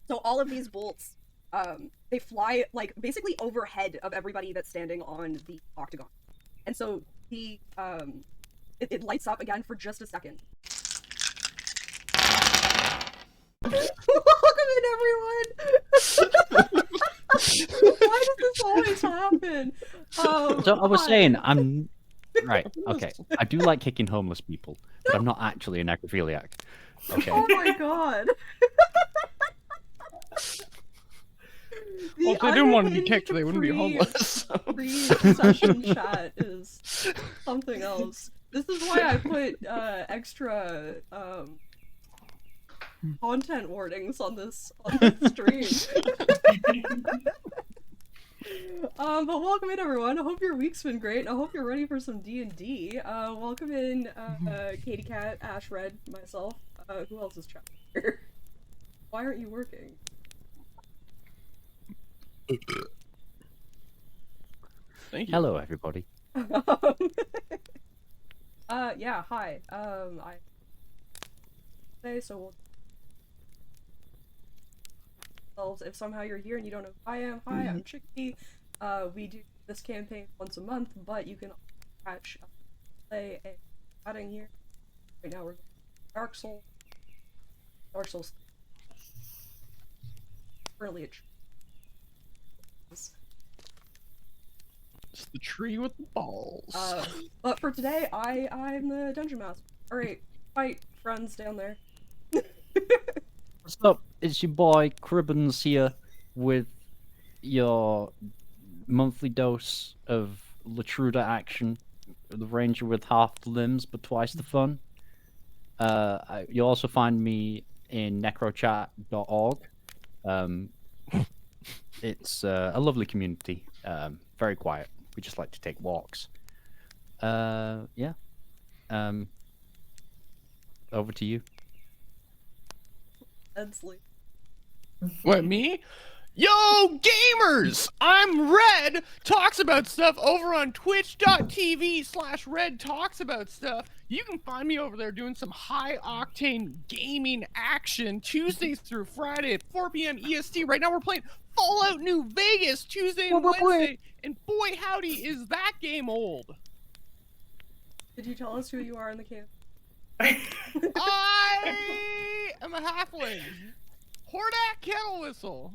So all of these bolts, they fly like basically overhead of everybody that's standing on the octagon, and so it lights up again for just a second. Welcome in, everyone. Why does this always happen? So I was hi. saying, I'm right. Okay, I do like kicking homeless people, but I'm not actually a necrophiliac. Okay. Oh my god. Well, if they didn't want to be kicked, they wouldn't be homeless. Pre-session chat is something else. This is why I put extra content warnings on this stream. But welcome in, everyone. I hope your week's been great. I hope you're ready for some D&D. Welcome in, Katie Cat, Ash Red, myself. Who else is chatting here? Why aren't you working? Thank you. Hello, everybody. Yeah, hi. So we'll if somehow you're here and you don't know who I am, hi, I'm Chickpea. We do this campaign once a month, but you can catch play a chatting here. Right now we're Dark Souls. Currently a It's the tree with the balls. but for today, I'm the dungeon master. All right, fight, friends down there. What's up? It's your boy Cribbins here with your monthly dose of Lotruda action. The ranger with half the limbs but twice the fun. You'll also find me in necrochat.org. It's a lovely community. Very quiet. We just like to take walks. Yeah. Over to you. Edsley. What, me? Yo, gamers! I'm Red, talks about stuff over on twitch.tv/Red talks about stuff. You can find me over there doing some high-octane gaming action Tuesdays through Friday at 4 p.m. EST. Right now we're playing Fallout New Vegas Tuesday and Wednesday, and boy howdy is that game old. Did you tell us who you are in the camp? I am a halfling. Hordak Kettle Whistle.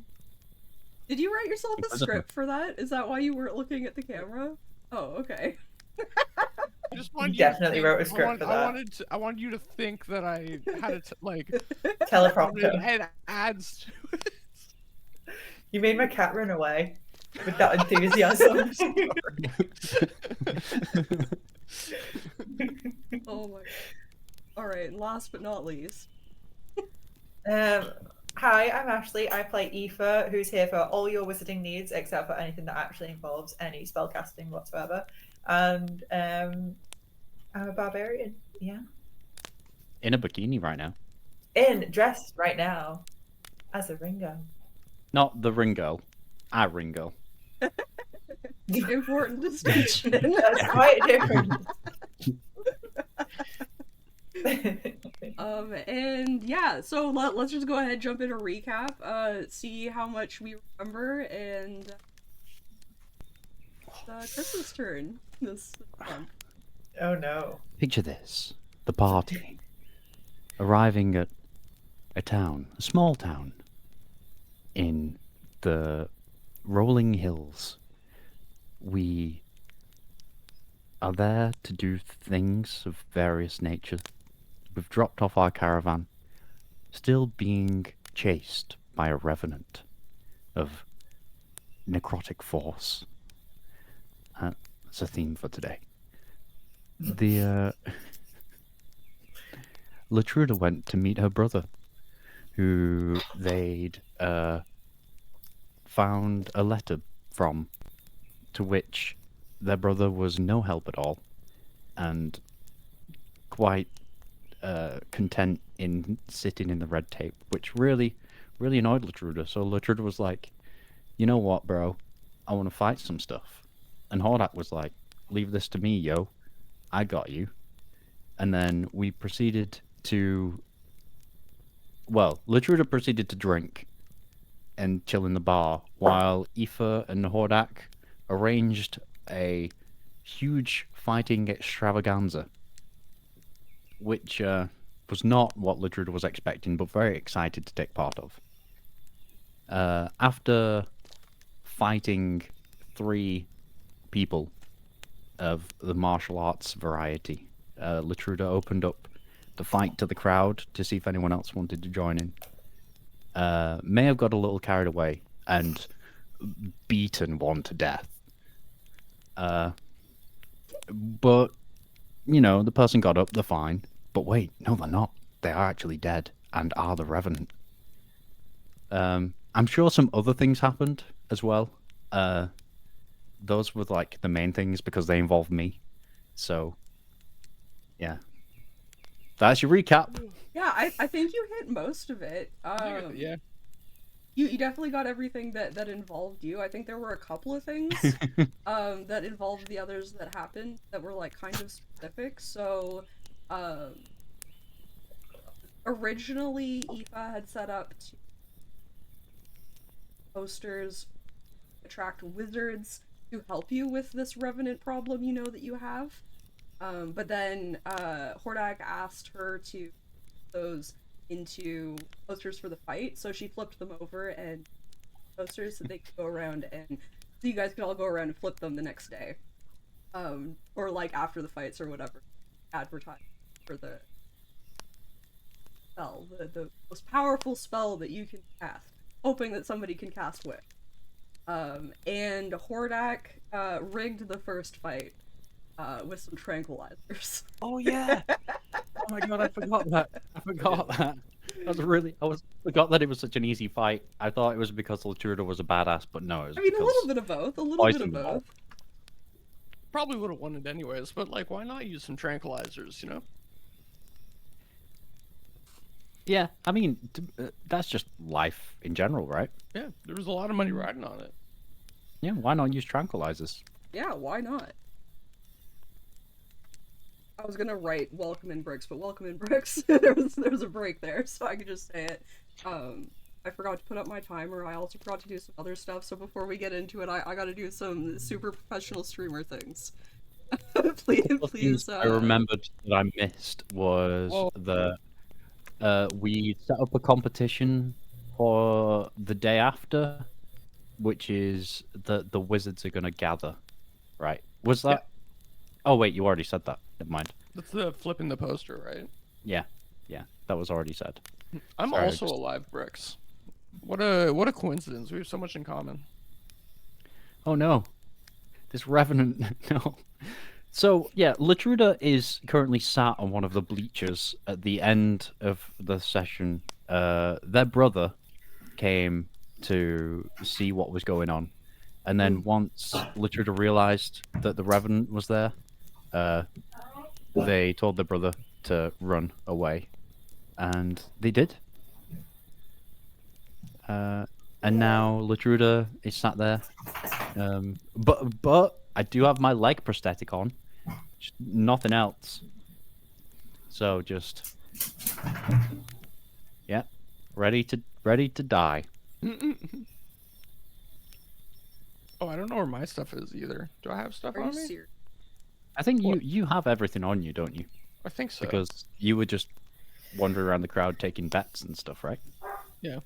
Did you write yourself a script for that? Is that why you weren't looking at the camera? Oh, okay. I just wanted Definitely you to wrote a script for that. I wanted you to think that I had it like Teleprompter. and adds to it. You made my cat run away with that enthusiasm. Oh my god. Alright, last but not least. Hi, I'm Ashley. I play Aoife, who's here for all your wizarding needs, except for anything that actually involves any spellcasting whatsoever. And I'm a barbarian, yeah. In a bikini right now. Dressed right now as a Ringo. Not the Ringo. A Ringo. Important distinction. That's quite different. And yeah, so let's just go ahead and jump into recap, see how much we remember, and Chris's turn this month. Oh no. Picture this. The party. Arriving at a town, a small town, in the rolling hills. We are there to do things of various nature. We've dropped off our caravan, still being chased by a revenant of necrotic force. That's a theme for today. The Lotruda went to meet her brother, who they'd found a letter from, to which their brother was no help at all, and quite content in sitting in the red tape, which really annoyed Lotruda. So Lotruda was like, you know what, bro? I want to fight some stuff. And Hordak was like, leave this to me, yo. I got you. And then we proceeded to... Well, Lotruda proceeded to drink and chill in the bar, while Aoife and Hordak arranged a huge fighting extravaganza, which was not what Lotruda was expecting, but very excited to take part of. After fighting 3 people of the martial arts variety, Lotruda opened up the fight to the crowd to see if anyone else wanted to join in. May have got a little carried away and beaten one to death. But, you know, the person got up, they're fine. But wait, no, they're not. They are actually dead and are the Revenant. I'm sure some other things happened as well. Those were like the main things because they involved me. So, yeah. That's your recap. Yeah, I think you hit most of it. Yeah. You definitely got everything that involved you. I think there were a couple of things that involved the others that happened that were like kind of specific. So originally Aoife had set up 2 posters to attract wizards to help you with this Revenant problem you know that you have. But then Hordak asked her to those into posters for the fight, so she flipped them over and posters so they could go around, and so you guys could all go around and flip them the next day, or like after the fights or whatever. Advertise for the spell, the most powerful spell that you can cast, hoping that somebody can cast with. And Hordak rigged the first fight with some tranquilizers. Oh yeah. Oh my god, I forgot that. I forgot that. Forgot that it was such an easy fight. I thought it was because Lotruda was a badass, but no, it was I mean, because a little bit of both. A little bit of both. Probably would have won it anyways, but like, why not use some tranquilizers, you know? Yeah, I mean, that's just life in general, right? Yeah, there was a lot of money riding on it. Yeah, why not use tranquilizers? Yeah, why not? I was gonna write welcome in bricks, but welcome in bricks. there was a break there, so I could just say it. I forgot to put up my timer. I also forgot to do some other stuff, so before we get into it, I gotta do some super professional streamer things. please. I remembered that I missed was we set up a competition for the day after, which is the wizards are gonna gather, right? Was that? Yeah. Oh wait, you already said that. Never mind. That's the flipping the poster, right? Yeah, that was already said. I'm Sorry, also alive, Bricks. What a coincidence. We have so much in common. Oh no, this Revenant. No. So yeah, Lotruda is currently sat on one of the bleachers at the end of the session. Their brother came to see what was going on, and then once Lotruda realized that the Revenant was there, they told their brother to run away, and they did. And now Lotruda is sat there. But I do have my leg prosthetic on, just nothing else. So just ready to die. Oh, I don't know where my stuff is either. Do I have stuff Are on you me? serious? I think you have everything on you, don't you? I think so. Because you were just wandering around the crowd taking bets and stuff, right? Yeah.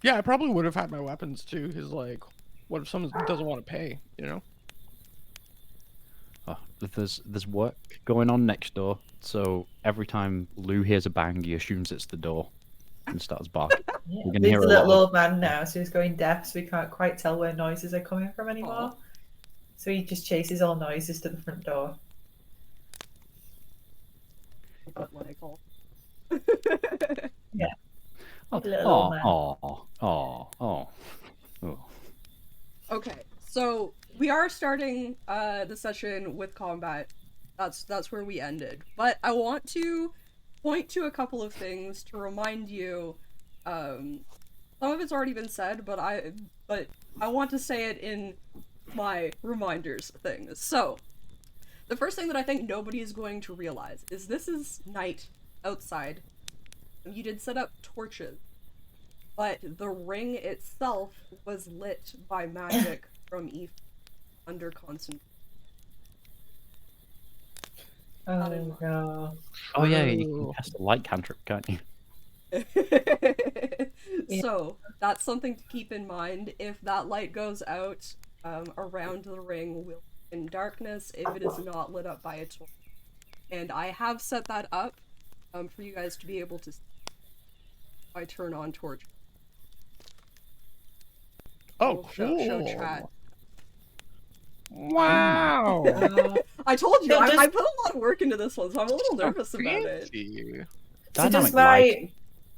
Yeah, I probably would have had my weapons too, because like, what if someone doesn't want to pay, you know? Oh, there's work going on next door, so every time Lou hears a bang, he assumes it's the door and starts barking. Yeah. You can He's hear a a lot little of- old man now, so he's going deaf, so we can't quite tell where noises are coming from anymore. Aw. So he just chases all noises to the front door. What I call. Oh, Little old man. oh. Okay, so we are starting the session with combat. That's where we ended. But I want to point to a couple of things to remind you. Some of it's already been said, but I want to say it in my reminders things. So, the first thing that I think nobody is going to realize is this is night outside. You did set up torches. but the ring itself was lit by magic from Aoife under concentration. Oh no. Oh yeah, you True. can cast a light cantrip, can't you? So that's something to keep in mind. If that light goes out around the ring, we'll be in darkness if it is not lit up by a torch. And I have set that up for you guys to be able to see if I turn on torch. Oh, Show cool. chat. Wow. I told you, No, I just- put a lot of work into this one, so I'm a little nervous about it. Fancy. So Dynamic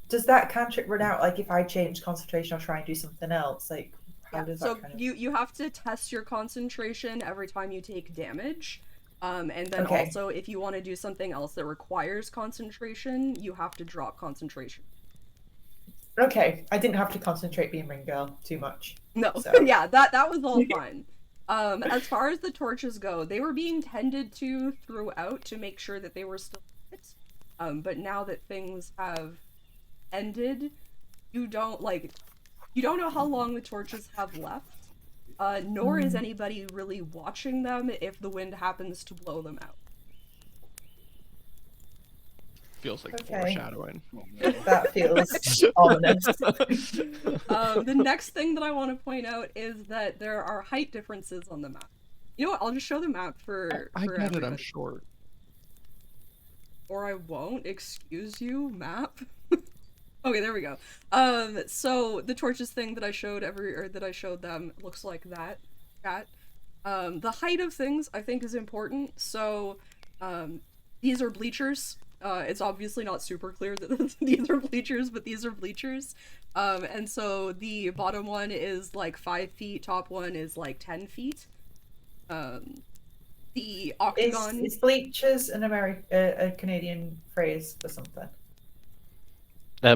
does that cantrip run out? Like if I change concentration or try and do something else? Like how Yeah, does so that kind of? you have to test your concentration every time you take damage. And then Okay. also, if you want to do something else that requires concentration, you have to drop concentration. Okay, I didn't have to concentrate being ring girl too much. No, So- yeah, that was all fine. As far as the torches go, they were being tended to throughout to make sure that they were still lit. But now that things have ended, you don't know how long the torches have left. Nor is anybody really watching them if the wind happens to blow them out. Feels like Okay. foreshadowing. That feels ominous. The next thing that I want to point out is that there are height differences on the map. You know what? I'll just show the map for I get it, I'm everybody. short. Or I won't. Excuse you, map. Okay, there we go. So the torches thing that I showed that I showed them looks like that. Chat. The height of things I think is important. So, these are bleachers. It's obviously not super clear that these are bleachers, but these are bleachers. And so the bottom one is like 5 feet, top one is like 10 feet. The octagon. Is bleachers a Canadian phrase for something?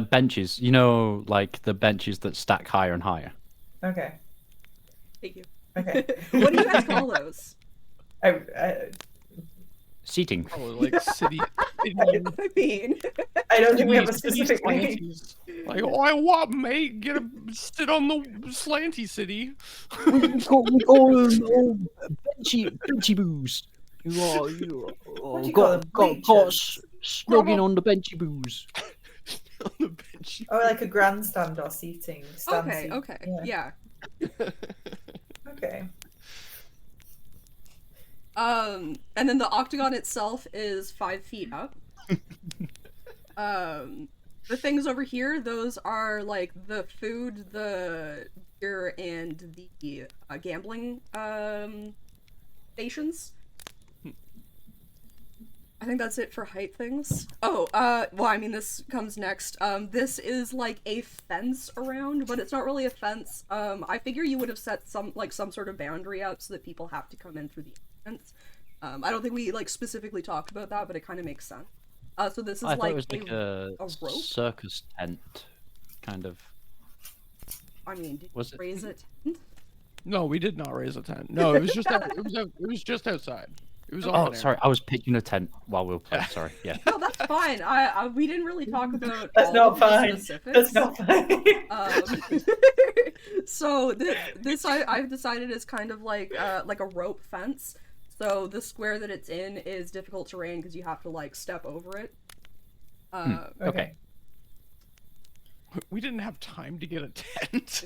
Benches, you know, like the benches that stack higher and higher. Okay. Thank you. Okay. What do you guys call those? Seating. Probably like city. I mean, I don't think we have a city specific name. slanties. Like, oh, I want, mate, get a sit on the slanty city. we call them benchy boos. You What do you call them? Bleachers? snogging on the benchy boos. On the bench. Or like a grandstand or seating. Stand okay, seat. okay, Yeah. yeah. Okay. And then the octagon itself is 5 feet up. The things over here, those are like the food, the beer, and the gambling stations. I think that's it for height things. Oh, well, I mean, this comes next. This is like a fence around, but it's not really a fence. I figure you would have set some sort of boundary up so that people have to come in through the entrance. I don't think we like specifically talked about that, but it kind of makes sense. So this is I thought like, it was like a rope. circus tent, kind of. I mean, did Was you it? raise it? No, we did not raise a tent. No, it was just it was just outside. It was Oh, open air. sorry, I was pitching a tent while we were playing. Sorry, yeah. No, that's fine. We didn't really talk about That's all not of the fine. specifics. That's not fine. So this I've decided is kind of like a rope fence. So the square that it's in is difficult terrain because you have to like step over it. Okay. We didn't have time to get a tent.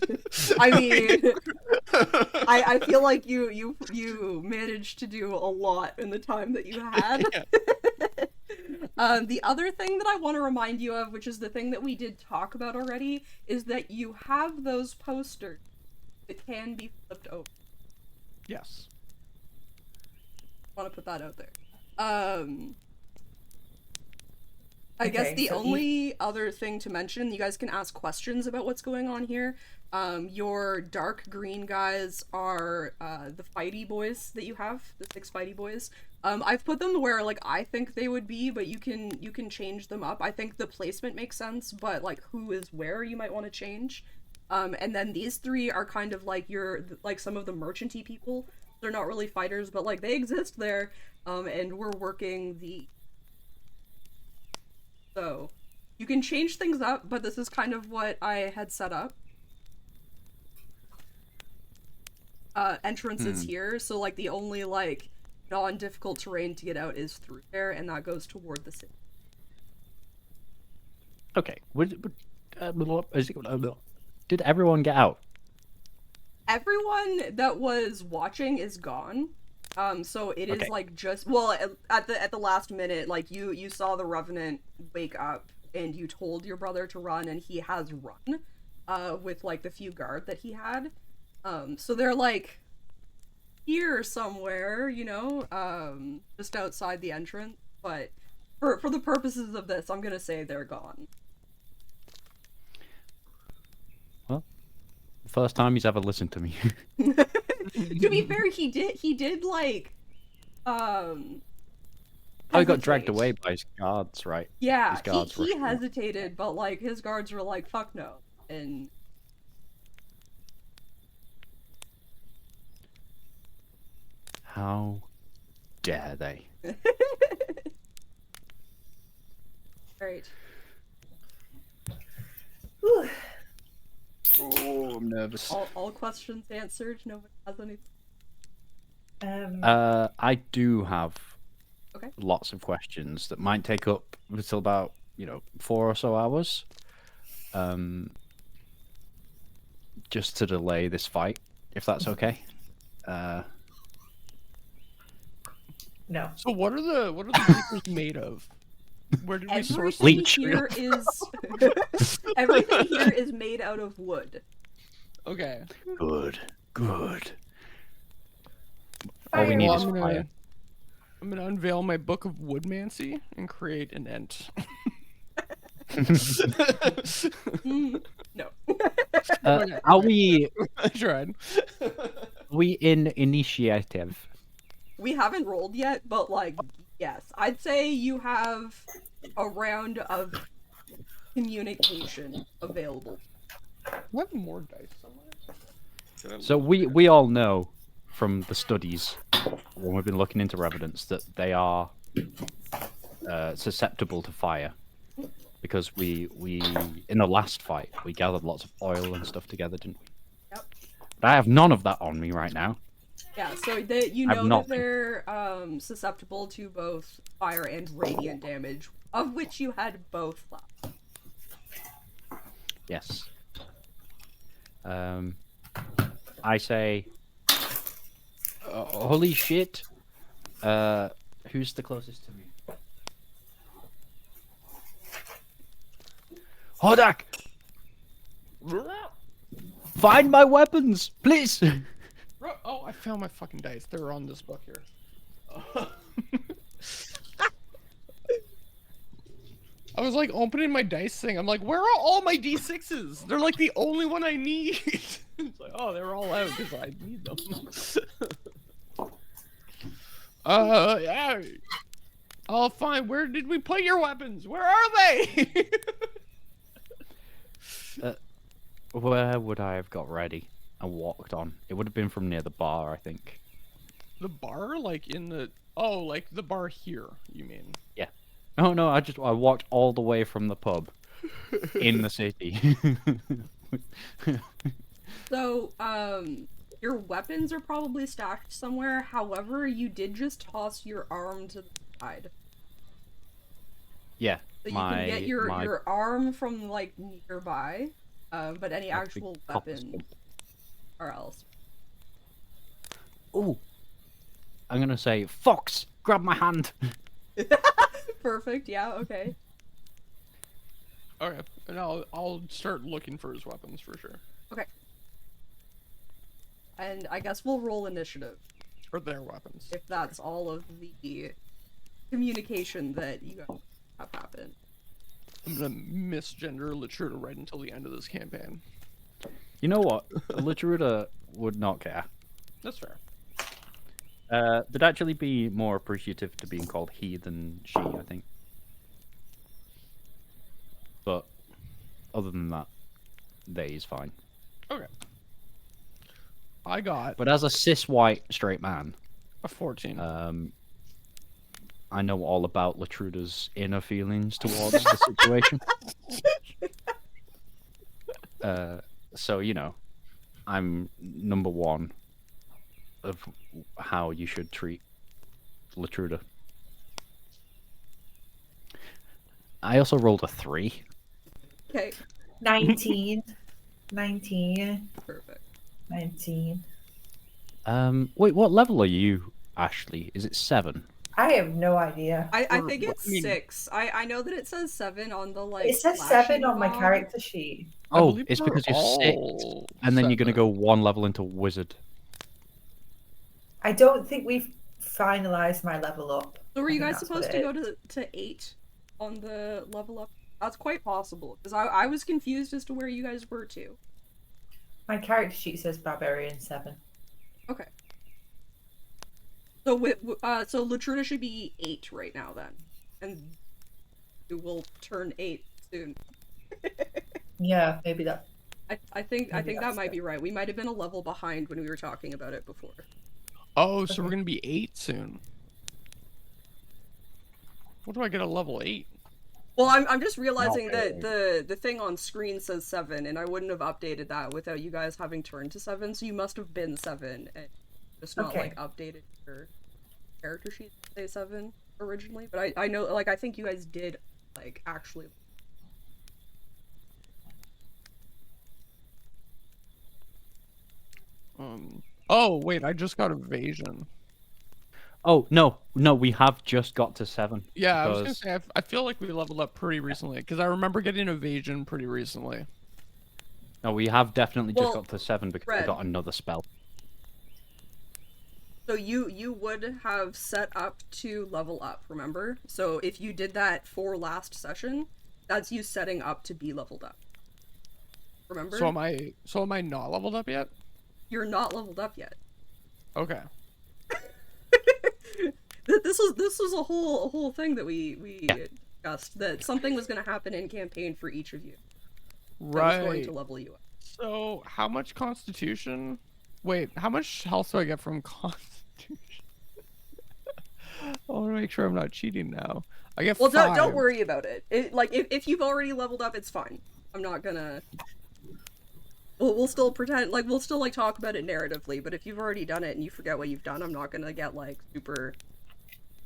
I mean, I feel like you managed to do a lot in the time that you had. The other thing that I want to remind you of, which is the thing that we did talk about already, is that you have those posters that can be flipped over. Yes. I want to put that out there. I guess Okay, the so only other thing to mention, you guys can ask questions about what's going on here. Your dark green guys are the fighty boys that you have, the 6 fighty boys. I've put them where like I think they would be, but you can change them up. I think the placement makes sense, but like who is where you might want to change. And then these 3 are kind of like some of the merchanty people. They're not really fighters, but like they exist there. And we're working the. So, You can change things up, but this is kind of what I had set up. Entrance is here, so like the only like non-difficult terrain to get out is through there, and that goes toward the city. Okay. Did everyone get out? Everyone that was watching is gone. So it is Okay. like just well at the last minute, like you saw the Revenant wake up and you told your brother to run, and he has run, with like the few guard that he had. So they're like here somewhere, you know, just outside the entrance. But for the purposes of this, I'm gonna say they're gone. Well, first time he's ever listened to me. To be fair, he did like Oh, he got dragged hesitate. away by his guards, right? Yeah, His guards he rushed him. hesitated, but like his guards were like, "Fuck no," and How dare they? right. Whew. Oh, I'm nervous. All questions answered. Nobody has anything. I do have Okay. lots of questions that might take up until about 4 or so hours. Just to delay this fight, if that's okay. No. So what are the papers made of? Where did we source them? Everything Leech. here is everything here is made out of wood. Okay. Good. All we need Well, is fire. I'm gonna unveil my book of woodmancy and create an ent. No. Are we I tried. in initiative? We haven't rolled yet, but like, yes, I'd say you have a round of communication available. I have more dice somewhere. So we all know from the studies when we've been looking into Revenants that they are susceptible to fire, because we in the last fight we gathered lots of oil and stuff together, didn't we? Yep. But I have none of that on me right now. Yeah, so you I've know that not- they're susceptible to both fire and radiant damage, of which you had both left. Yes. I say, holy shit. Who's the closest to me? Hodak! Find my weapons, please! Oh, I found my fucking dice. They're on this book here. I was like opening my dice thing. I'm like, where are all my D6s? They're like the only one I need. It's like, oh, they're all out because I need them. Yeah. Oh, fine. Where did we put your weapons? Where are they? Where would I have got ready and walked on? It would have been from near the bar, I think. The bar, like in the like the bar here. You mean? Yeah. No, I walked all the way from the pub in the city. So, your weapons are probably stacked somewhere. However, you did just toss your arm to the side. Yeah. So you can get your arm from like nearby, but any actual weapon are else. Ooh. I'm gonna say, Fox, grab my hand. Perfect. Yeah. Okay. Okay, and I'll start looking for his weapons for sure. Okay. And I guess we'll roll initiative Or their weapons. if that's all of the communication that you guys have happened. I'm gonna misgender Lotruda right until the end of this campaign. You know what? Lotruda would not care. That's fair. They'd actually be more appreciative to being called he than she, I think. But other than that, they is fine. Okay. I got But as a cis white straight man, a 14. I know all about Lotruda's inner feelings towards the situation. So, you know, I'm number one of how you should treat Lotruda. I also rolled a 3. Okay, 19. 19. perfect. 19. Wait, what level are you, Ashley? Is it 7? I have no idea. I think it's I mean- 6. I know that it says 7 on the like. It says flashing 7 on my knob. character sheet. I Oh, believe it's we're because you're 6, all and then you're gonna 7. go 1 level into wizard. I don't think we've finalized my level up. So were I you think guys that's what supposed it to go to 8 on the level up? That's quite possible because I was confused as to where you guys were too. My character sheet says Barbarian 7. Okay. So so Lotruda should be 8 right now then, and it will turn 8 soon. Yeah, maybe that. I think Maybe that that's might it. be right. We might have been a level behind when we were talking about it before. Oh, so Okay. we're gonna be 8 soon. What do I get a level 8? Well, I'm just realizing that really. the thing on screen says 7, and I wouldn't have updated that without you guys having turned to 7. So you must have been 7, and just not Okay. like updated your character sheet to say 7 originally. But I know, like, I think you guys did like actually. Oh wait, I just got evasion. Oh, no, we have just got to 7. Yeah, I was gonna because- say I feel like we leveled up pretty recently because I remember getting evasion pretty recently. No, we have definitely just Well, got to 7 because Red. we got another spell. So you would have set up to level up, remember? So if you did that for last session, that's you setting up to be leveled up. Remember? So am I not leveled up yet? You're not leveled up yet. Okay. This was a whole thing that we discussed, that something was going to happen in campaign for each of you that was going Right. to level you up. So how much constitution? Wait, how much health do I get from constitution? I want to make sure I'm not cheating now. I get Well, 5. don't worry about it. Like if you've already leveled up, it's fine. I'm not gonna. We'll still pretend like we'll still like talk about it narratively, but if you've already done it and you forget what you've done, I'm not gonna get like super.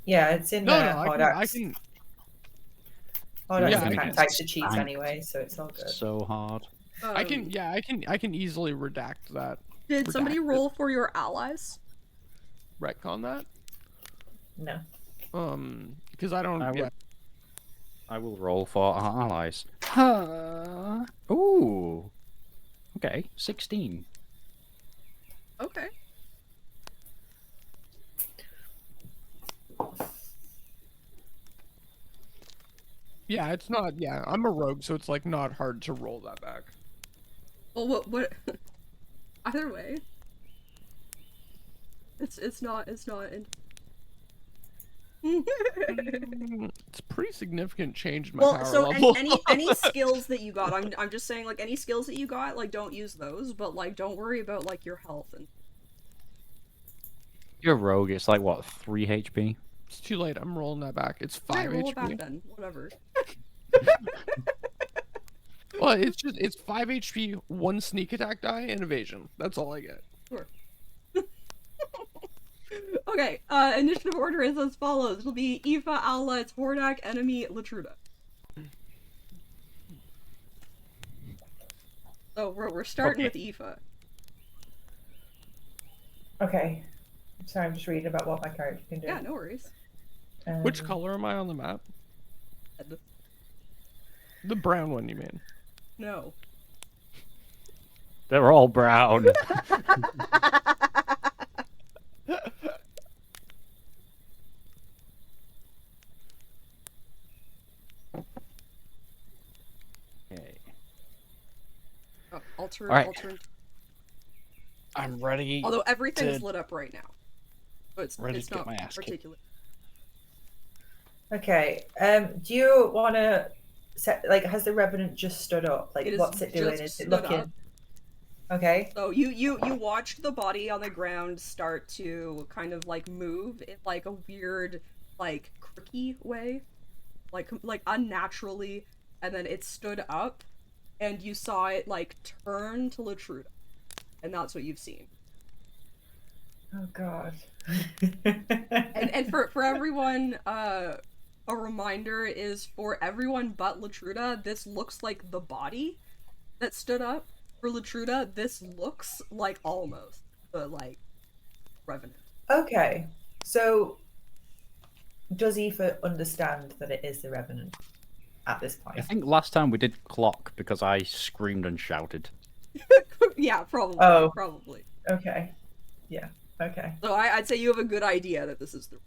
Yeah, it's in No, the no, hard I acts. can. Hard yeah, acts I are can kind of type the just cheats spank. anyway, so it's all good. So hard. I can easily redact that. Did somebody redacted. roll for your allies? Retcon that? No. Because I don't. I Yeah. would- I will roll for our allies. Ooh. Okay, 16. Okay. Yeah, it's not. Yeah, I'm a rogue, so it's like not hard to roll that back. Well, what? Either way, it's not. It's a pretty significant change in my Well, power so level. any skills that you got, I'm just saying, like, any skills that you got, like, don't use those, but like don't worry about like your health and. You're a rogue, it's like what, 3 HP? It's too late. I'm rolling that back. It's 5 Alright, roll HP. it back then. Whatever. Well, it's 5 HP, 1 sneak attack die, and evasion. That's all I get. Sure. Okay, initiative order is as follows. It'll be Aoife, allies, Hordak, enemy, Lotruda. So we're starting with Aoife. Okay. Sorry, I'm just reading about what my character can do. Yeah, no worries. Which color am I on the map? Red. The brown one, you mean? No. They're all brown. Okay. Oh, alter. Alright. I'm ready. Although everything's to- lit up right now. So it's Ready it's to get not my ass kicked. articulate. Okay. Do you want to set, like, has the Revenant just stood up? Like, It is what's it doing? just Is it stood looking? up. Okay. So you watched the body on the ground start to kind of like move in like a weird like cricky way, like unnaturally, and then it stood up, and you saw it like turn to Lotruda, and that's what you've seen. Oh god. And for everyone, a reminder is for everyone but Lotruda, this looks like the body that stood up. For Lotruda, this looks like almost the like Revenant. Okay, so does Aoife understand that it is the Revenant at this point? I think last time we did clock because I screamed and shouted. Yeah, probably. Oh. Probably. Okay. Yeah. Okay. So I'd say you have a good idea that this is the.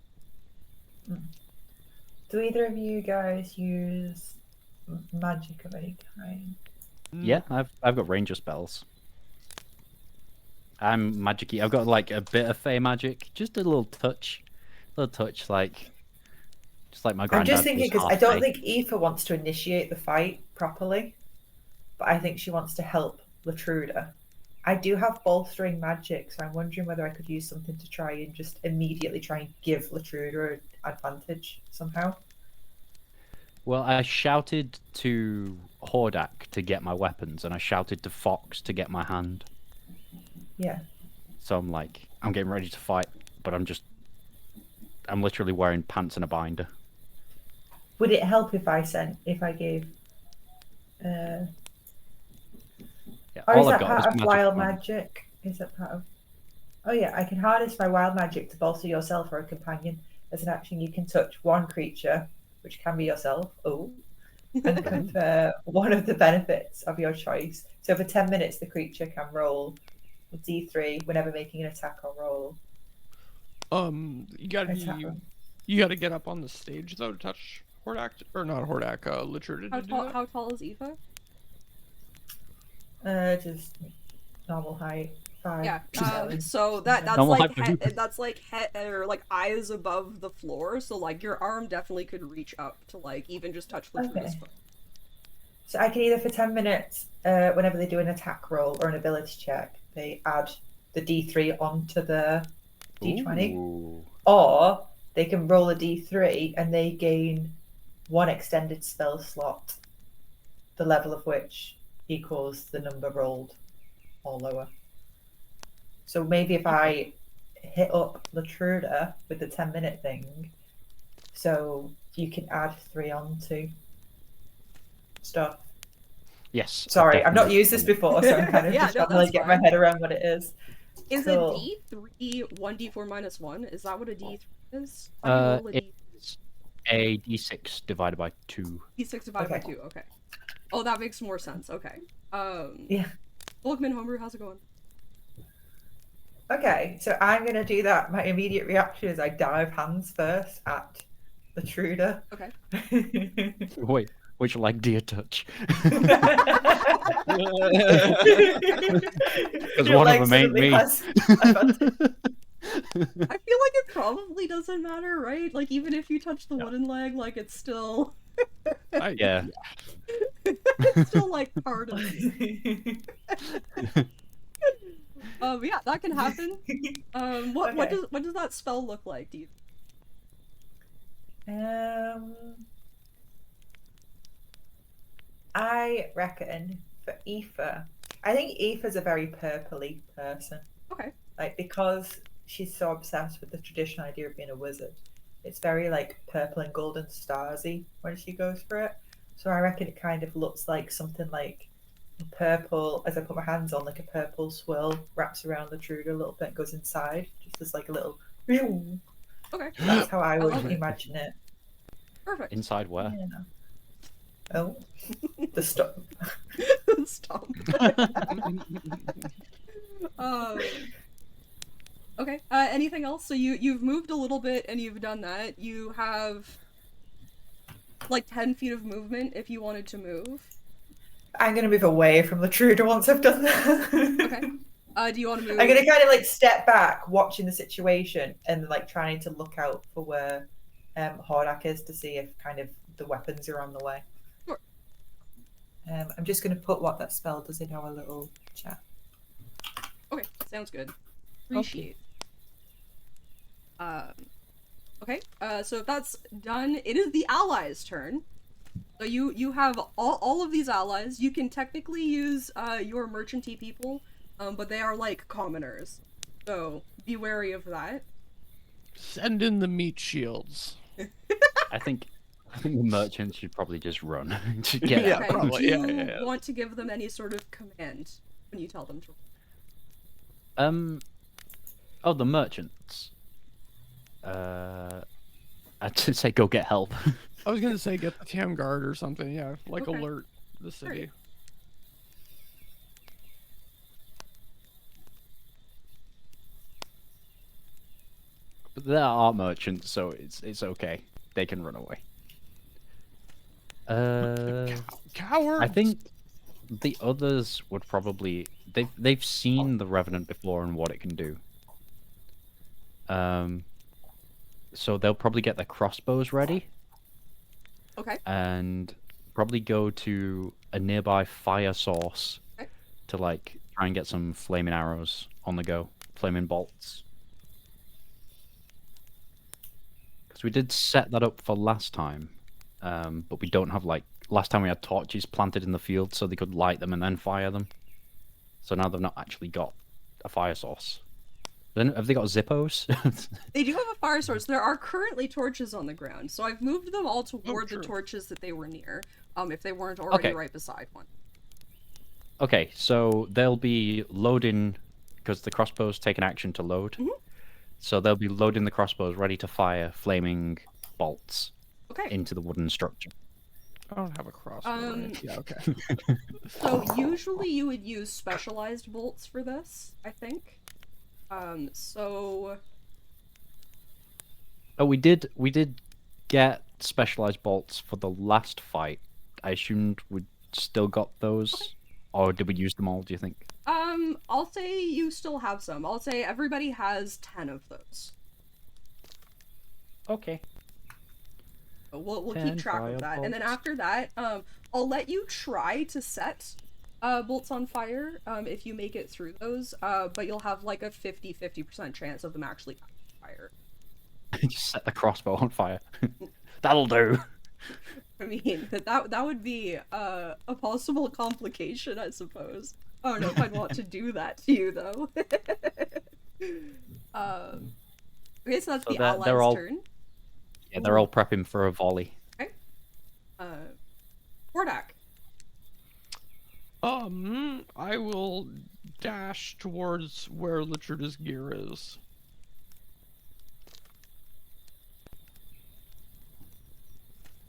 Do either of you guys use magic of any kind? Yeah, I've got ranger spells. I'm magic-y. I've got like a bit of fey magic, just a little touch, like just like my I'm granddad. just thinking was because I half don't fey. think Aoife wants to initiate the fight properly, but I think she wants to help Lotruda. I do have bolstering magic, so I'm wondering whether I could use something to try and just immediately try and give Lotruda an advantage somehow. Well, I shouted to Hordak to get my weapons, and I shouted to Fox to get my hand. Yeah. So I'm getting ready to fight, but I'm literally wearing pants and a binder. Would it help if I gave? Yeah, Or is all I've that got part is of wild wand. magic? Is that part of? Oh yeah, I can harness my wild magic to bolster yourself or a companion. As an action, you can touch one creature, which can be yourself. Oh, and confer one of the benefits of your choice. So for 10 minutes, the creature can roll a D3 whenever making an attack or roll. You gotta get up on the stage though to touch Hordak, or not Hordak, Lotruda. How tall is Aoife? Just normal height. 5. Yeah. So that's Normal like height for that's like head or like eyes above the floor. So like your arm definitely could reach up to like even just touch Lotruda's foot. So I can either for 10 minutes, whenever they do an attack roll or an ability check, they add the D3 onto the D20. Ooh. Or they can roll a D3 and they gain one extended spell slot, the level of which equals the number rolled or lower. So maybe if I hit up Lotruda with the 10-minute thing, so you can add 3 onto stuff. Yes. Sorry, I've not used this before, so I'm kind of just trying to like get my head around what it is. Is Cool. a D3 1d4 minus 1? Is that what a D3 is? It's a D6 divided by 2. D6 divided by 2, okay. Oh, that makes more sense, okay. Yeah. Volkman Homebrew, how's it going? Okay, so I'm going to do that. My immediate reaction is I dive hands first at Lotruda. Okay. Wait, which leg do you touch? Because one of them ain't me. I feel like it probably doesn't matter, right? Like, even if you touch the wooden leg, like, it's still... Yeah. It's still, like, part of it. Yeah, that can happen. What does that spell look like, do you I reckon for Aoife, I think Aoife's a very purpley person. Okay. Like, because she's so obsessed with the traditional idea of being a wizard, it's very like purple and golden starsy when she goes for it. So I reckon it kind of looks like something like purple, as I put my hands on, like a purple swirl wraps around the Lotruda a little bit, goes inside, just as like a little. Okay. That's how I would love it. imagine it. Perfect. Inside where? Yeah. Oh, the stop. Stop. Okay. Anything else? So you've moved a little bit and you've done that. You have like 10 feet of movement if you wanted to move. I'm gonna move away from Lotruda once I've done that. Okay. Do you want to move? I'm gonna kind of like step back, watching the situation, and like trying to look out for where Hordak is to see if kind of the weapons are on the way. Sure. I'm just gonna put what that spell does in our little chat. Okay, sounds good. Appreciate. Okay, so if that's done, it is the allies' turn. So you have all of these allies. You can technically use your merchanty people, but they are like commoners. So be wary of that. Send in the meat shields. I think the merchants should probably just run to get Yeah, out. Okay, probably, do you yeah. want to give them any sort of command when you tell them to? Oh, the merchants. I'd say go get help. I was gonna say get the town guard or something. Yeah, like Okay. alert the city. Right. But there are merchants, so it's okay. They can run away. Cowards. I think the others would probably they've seen the Revenant before and what it can do. So they'll probably get their crossbows ready Okay. and probably go to a nearby fire source Okay. to like try and get some flaming arrows on the go, flaming bolts. Because we did set that up for last time, but we don't have like last time we had torches planted in the field so they could light them and then fire them. So now they've not actually got a fire source. Then have they got Zippos? They do have a fire source. There are currently torches on the ground, so I've moved them all toward the true. torches that they were near. If they weren't already Okay. right beside one. Okay, so they'll be loading because the crossbows take an action to load. Mhm. So they'll be loading the crossbows, ready to fire flaming bolts Okay. into the wooden structure. I don't have a crossbow. Right? Yeah. Okay. So usually you would use specialized bolts for this, I think. So Oh, we did get specialized bolts for the last fight. I assumed we'd still got those, or did we use them all? Do you think? I'll say you still have some. I'll say everybody has 10 of those. Okay. So we'll 10 keep track of that. And then fire after that, I'll let you try to set bolts on fire if you make it through those, but you'll have like a 50% chance of them actually catching fire. Just set the crossbow on fire. That'll do. I mean, that would be a possible complication, I suppose. I don't know if I'd want to do that to you, though. Okay, so that's So the they're allies' all- turn. Yeah, they're all prepping for a volley. Hordak. I will dash towards where Lotruda's gear is.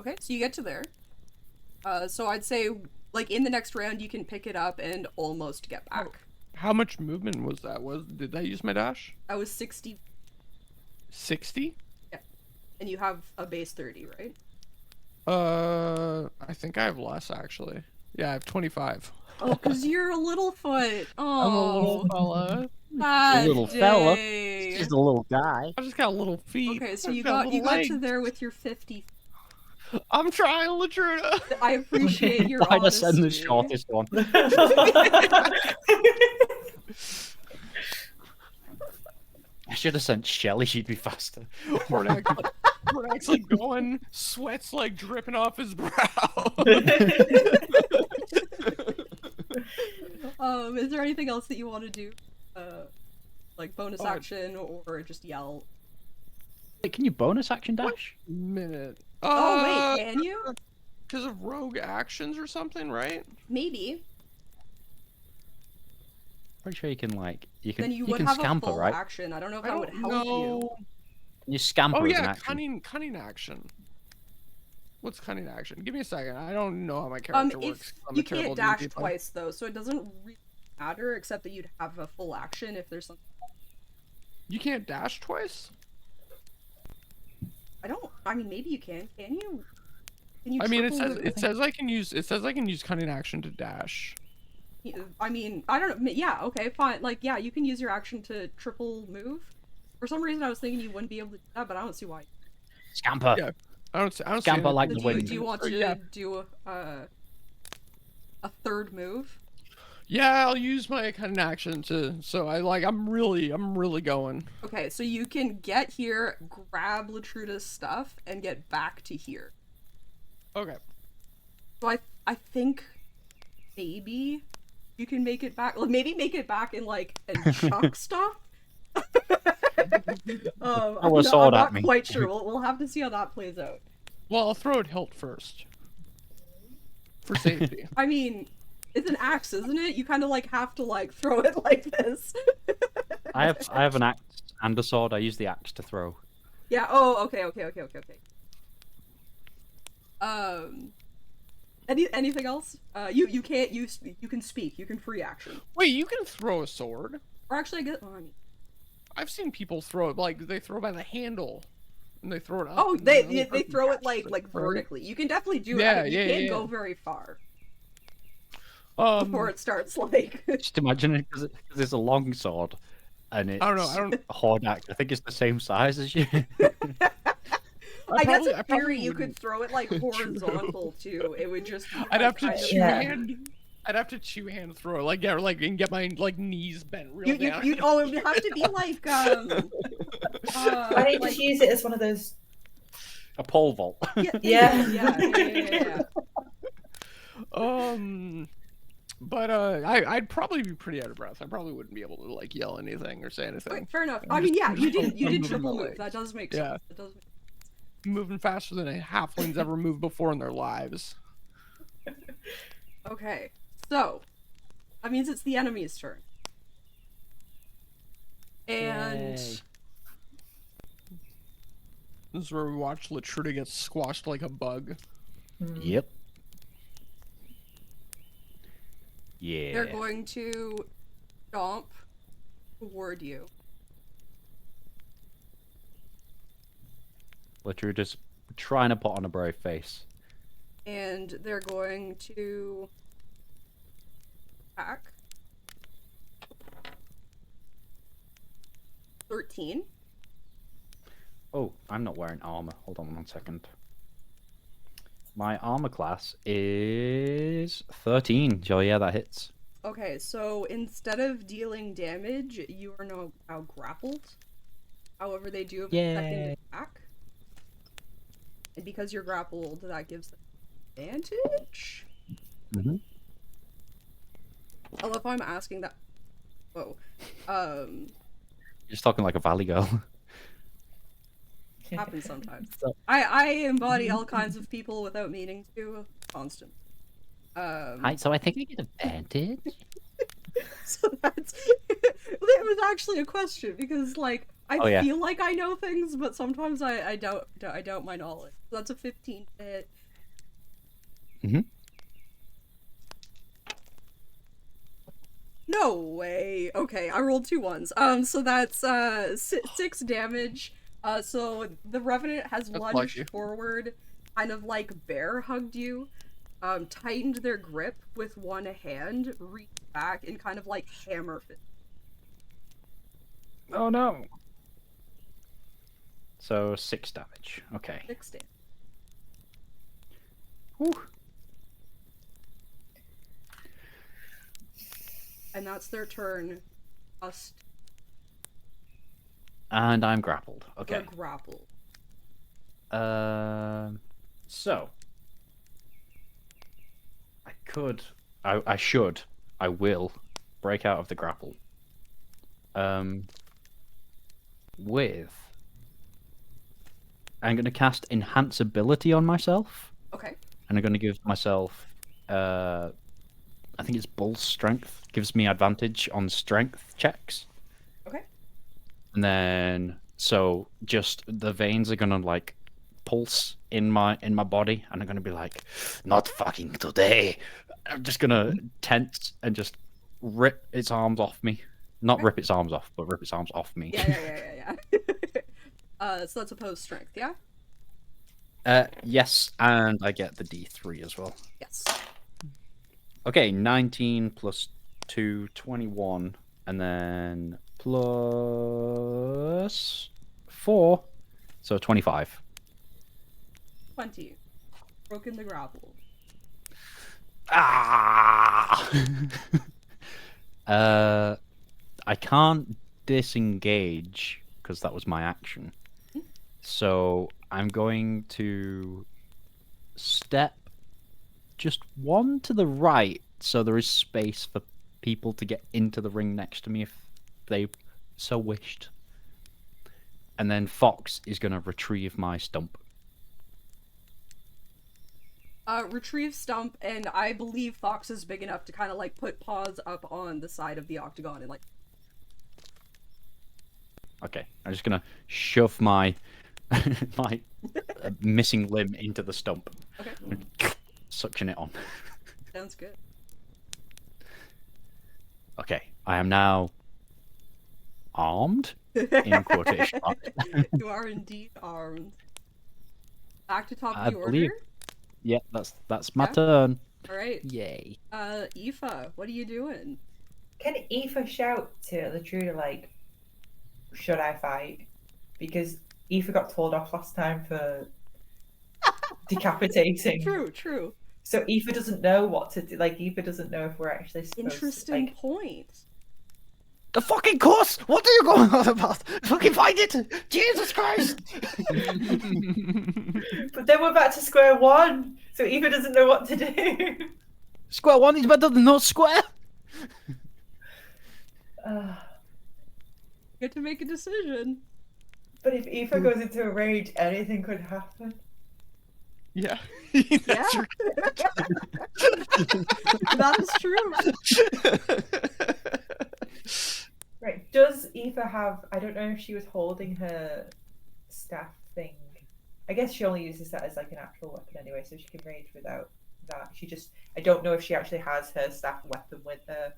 Okay, so you get to there. So I'd say, like, in the next round, you can pick it up and almost get back. How much movement was that? Did I use my dash? That was 60, 60? and you have a base 30, right? I think I have less actually. Yeah, I have 25. Oh, because you're a little foot. Oh, I'm a little fella. bad little fella. day. Just a little guy. I just got little feet. Okay, so I've you got little to legs. there with your 50. I'm trying, Lotruda. I appreciate your Try to honesty. send the shortest one. I should have sent Shelly. She'd be faster. Hordak's like going, sweat's like dripping off his brow. Is there anything else that you want to do? Like bonus Oh, action or just yell? Wait, can you bonus action dash? Minute. Oh wait, can you? Because of rogue actions or something, right? Maybe. Pretty sure you can like you can Then you you would can have scamper, a full right? action. I don't know if I that would don't help you. know. You scamper Oh as an yeah, action. cunning action. What's cunning action? Give me a second. I don't know how my character works. If I'm you a terrible can't dash D&D player. twice though, so it doesn't really matter except that you'd have a full action if there's something. You can't dash twice? I mean, maybe you can. Can you? Can you? I mean, triple move? it says I can use cunning action to dash. I mean, I don't know. Yeah, okay, fine. Like, yeah, you can use your action to triple move. For some reason, I was thinking you wouldn't be able to do that, but I don't see why. Scamper. Yeah. I don't see Scamper anything. like Do the you, wind. do you want to Yeah. do a third move? Yeah, I'll use my kind of action to. So I'm really going. Okay, so you can get here, grab Lotruda's stuff, and get back to here. Okay. So I think maybe you can make it back. Like, maybe make it back and chuck stuff. Throw a sword I'm at not me. quite sure. We'll have to see how that plays out. Well, I'll throw it hilt first. For safety. I mean, it's an axe, isn't it? You kind of have to throw it like this. I have an axe and a sword. I use the axe to throw. Yeah. Oh. Okay. Anything else? You can't use. You can speak. You can free action. Wait, you can throw a sword? Or actually, I guess. Oh, I mean, I've seen people throw it they throw by the handle, and they throw it up. oh, and they the other person throw it catches like right? vertically. You can definitely do it. Yeah, I mean, you yeah, can't yeah. go very far before it starts like. Just imagine it because it's a long sword, and it's I don't know. a horde axe. I think it's the same size as you. I guess probably- in I probably theory you wouldn't- could throw it horizontal too. It would just. Be, I'd have to kind of- two Yeah. hand. I'd have to two hand throw it, and get my knees bent real You, down. oh, it would have to be Why don't you just use it as one of those? A pole vault. Yeah. But I'd probably be pretty out of breath. I probably wouldn't be able to yell anything or say anything. Wait, fair enough. I'm I mean, just- yeah, you did moving triple my move. legs. That does make Yeah. sense. It does make Moving faster than a halfling's ever moved before in their lives. Okay, so that means it's the enemy's turn. And Yay. This is where we watch Lotruda get squashed like a bug. Yep. Yeah. they're going to stomp toward you. Lotruda's trying to put on a brave face. And they're going to attack. 13. Oh, I'm not wearing armor. Hold on 1 second. My armor class is 13. So yeah, that hits. Okay, so instead of dealing damage, you are now grappled. However, they do have a second Yay. attack. And because you're grappled, that gives them advantage? Mhm. I love how I'm asking that. Whoa. You're just talking like a valley girl. Happens sometimes. So- I embody all kinds of people without meaning to. Constant. So I think I get advantage. So that's it was actually a question because I Oh, yeah. feel like I know things, but sometimes I doubt my knowledge. So that's a 15 to hit. Mhm. No way. Okay, I rolled 2 ones. So that's 6 damage. So the Revenant has That's lunged lucky. forward, kind of bear hugged you, tightened their grip with one hand, reached back, and kind of hammer fist. Oh no. So 6 damage. Okay. 6 damage. Whew. And that's their turn. Just And I'm grappled. they're Okay. grappled. So I will break out of the grapple. I'm going to cast Enhance Ability on myself, Okay. and I'm going to give myself, I think it's Bull Strength, gives me advantage on strength checks. Okay. And then, so just the veins are going to pulse in my body, and I'm going to be like, not fucking today. I'm just going to tense and just rip its arms off me. Not rip its arms off, but rip its arms off me. Yeah. So that's opposed strength, yeah? Yes, and I get the D3 as well. Yes. Okay, 19 plus 2, 21, and then plus 4, so 25. 20. Broken the grapple. Ah! I can't disengage because that was my action. So I'm going to step just one to the right so there is space for people to get into the ring next to me if they so wished. And then Fox is going to retrieve my stump. Retrieve stump, and I believe Fox is big enough to kind of like put paws up on the side of the octagon and like. Okay, I'm just going to shove my my missing limb into the stump. Okay. Suction it on. Sounds good. Okay, I am now armed in quotation marks. You are indeed armed. Back to top I of the order. believe- Yeah, that's my Yeah. turn. All right. Yay. Aoife, what are you doing? Can Aoife shout to Lotruda, like, should I fight? Because Aoife got told off last time for decapitating. True. So Aoife doesn't know what to do. Like, Aoife doesn't know if we're actually supposed Interesting to, like... point. The fucking course! What are you going on about? Fucking find it! Jesus Christ! But then we're back to square one. So Aoife doesn't know what to do. Square one is better than no square. Get to make a decision. But if Aoife goes into a rage, anything could happen. Yeah. Yeah. That is true. Right. Does Aoife have... I don't know if she was holding her staff thing. I guess she only uses that as like an actual weapon anyway, so she can rage without that. She just... I don't know if she actually has her staff weapon with her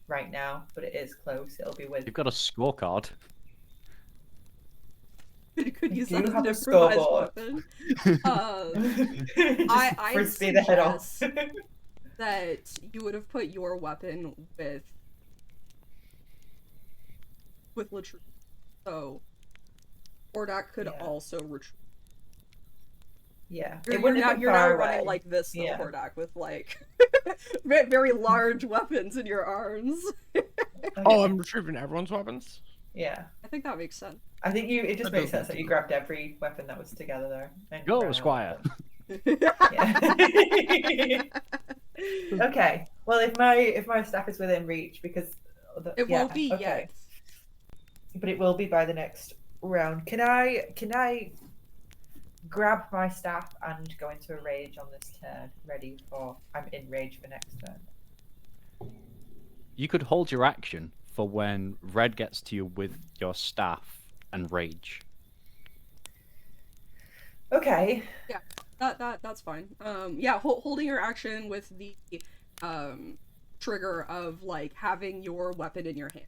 right now, but it is close. It'll be with... You've got a scorecard. Could use do that as an have a improvised scoreboard. weapon. Just I'd frisbee the head off. suggest that you would have put your weapon with Lotruda. So Ordak could Yeah. also retreat. Yeah. You're, It wouldn't have been you're now far running away. like this, though, Yeah. Ordak, with like very large weapons in your arms. Oh, I'm retrieving everyone's weapons? Yeah. I think that makes sense. I think it just That makes does sense that make you grabbed every weapon that was together there. And Go, ran out. Squire. Yeah. Okay. Well, if my staff is within reach, because It won't be okay. yet. But it will be by the next round. Can I grab my staff and go into a rage on this turn, ready for... I'm in rage for next turn. You could hold your action for when Red gets to you with your staff and rage. Okay. That's fine. Yeah, holding your action with the trigger of like having your weapon in your hand.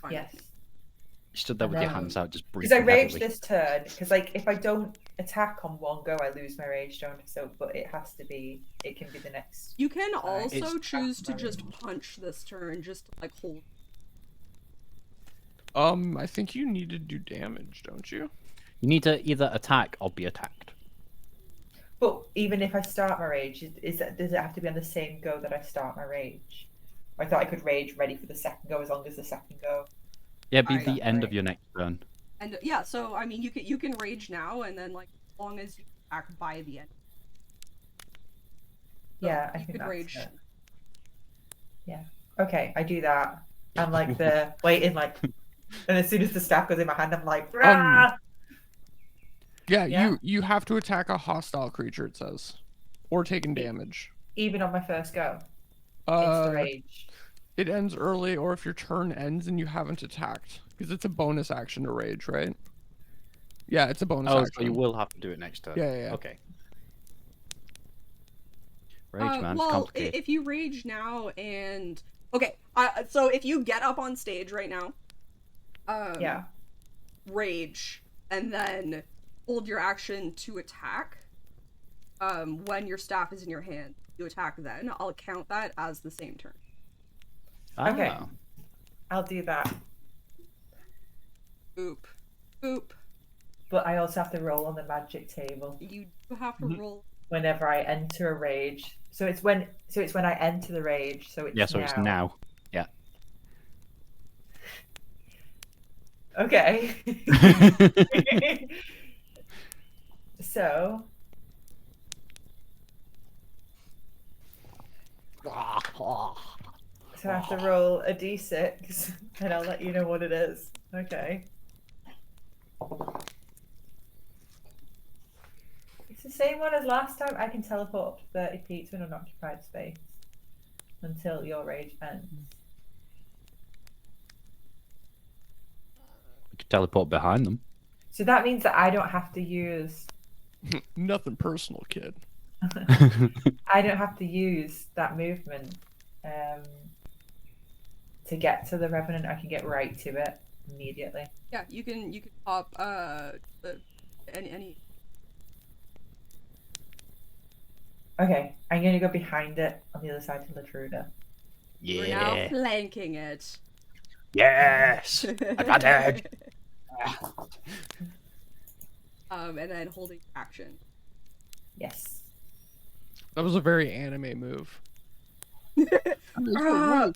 Fine. Yes. You stood there with your No. hands out, just Because I breathing rage heavily. this turn, because like if I don't attack on one go, I lose my rage, don't I? So, but it has to be. It can be the next. You can Alright. also It's- choose to just punch this turn, just to like hold. I think you need to do damage, don't you? You need to either attack or be attacked. But even if I start my rage, does it have to be on the same go that I start my rage? I thought I could rage ready for the second go as long as the second go. Yeah, be Alright. the end of your next turn. And yeah, so I mean, you can rage now, and then like as long as you attack by the end. So Yeah, I you think could that's rage. it. Okay, I do that. I'm like waiting, like, and as soon as the staff goes in my hand, I'm like, "Rah!" Yeah, Yeah. you have to attack a hostile creature, it says. Or taking damage. Even on my first go, it's the rage. It ends early, or if your turn ends and you haven't attacked. Because it's a bonus action to rage, right? Yeah, it's a bonus Oh, action. so you will have to do it next turn. Yeah. Okay. Rage, man, it's Well, complicated. if you rage now and okay, so if you get up on stage right now, Yeah. rage, and then hold your action to attack. When your staff is in your hand, you attack. Then I'll count that as the same turn. Okay. Ah. I'll do that. Oop. But I also have to roll on the magic table. You do have to roll whenever I enter a rage. So it's when I enter the rage. So it's So it's now. Yeah. Okay. So I have to roll a d6, and I'll let you know what it is. Okay. It's the same one as last time. I can teleport up to 30 feet to an unoccupied space until your rage ends. You could teleport behind them. So that means that I don't have to use Nothing personal, kid. I don't have to use that movement to get to the Revenant. I can get right to it immediately. Yeah, you can pop any. Okay, I'm gonna go behind it on the other side to Lotruda. We're now flanking it. Yes. Advantage. And then holding action. Yes. That was a very anime move. Boop.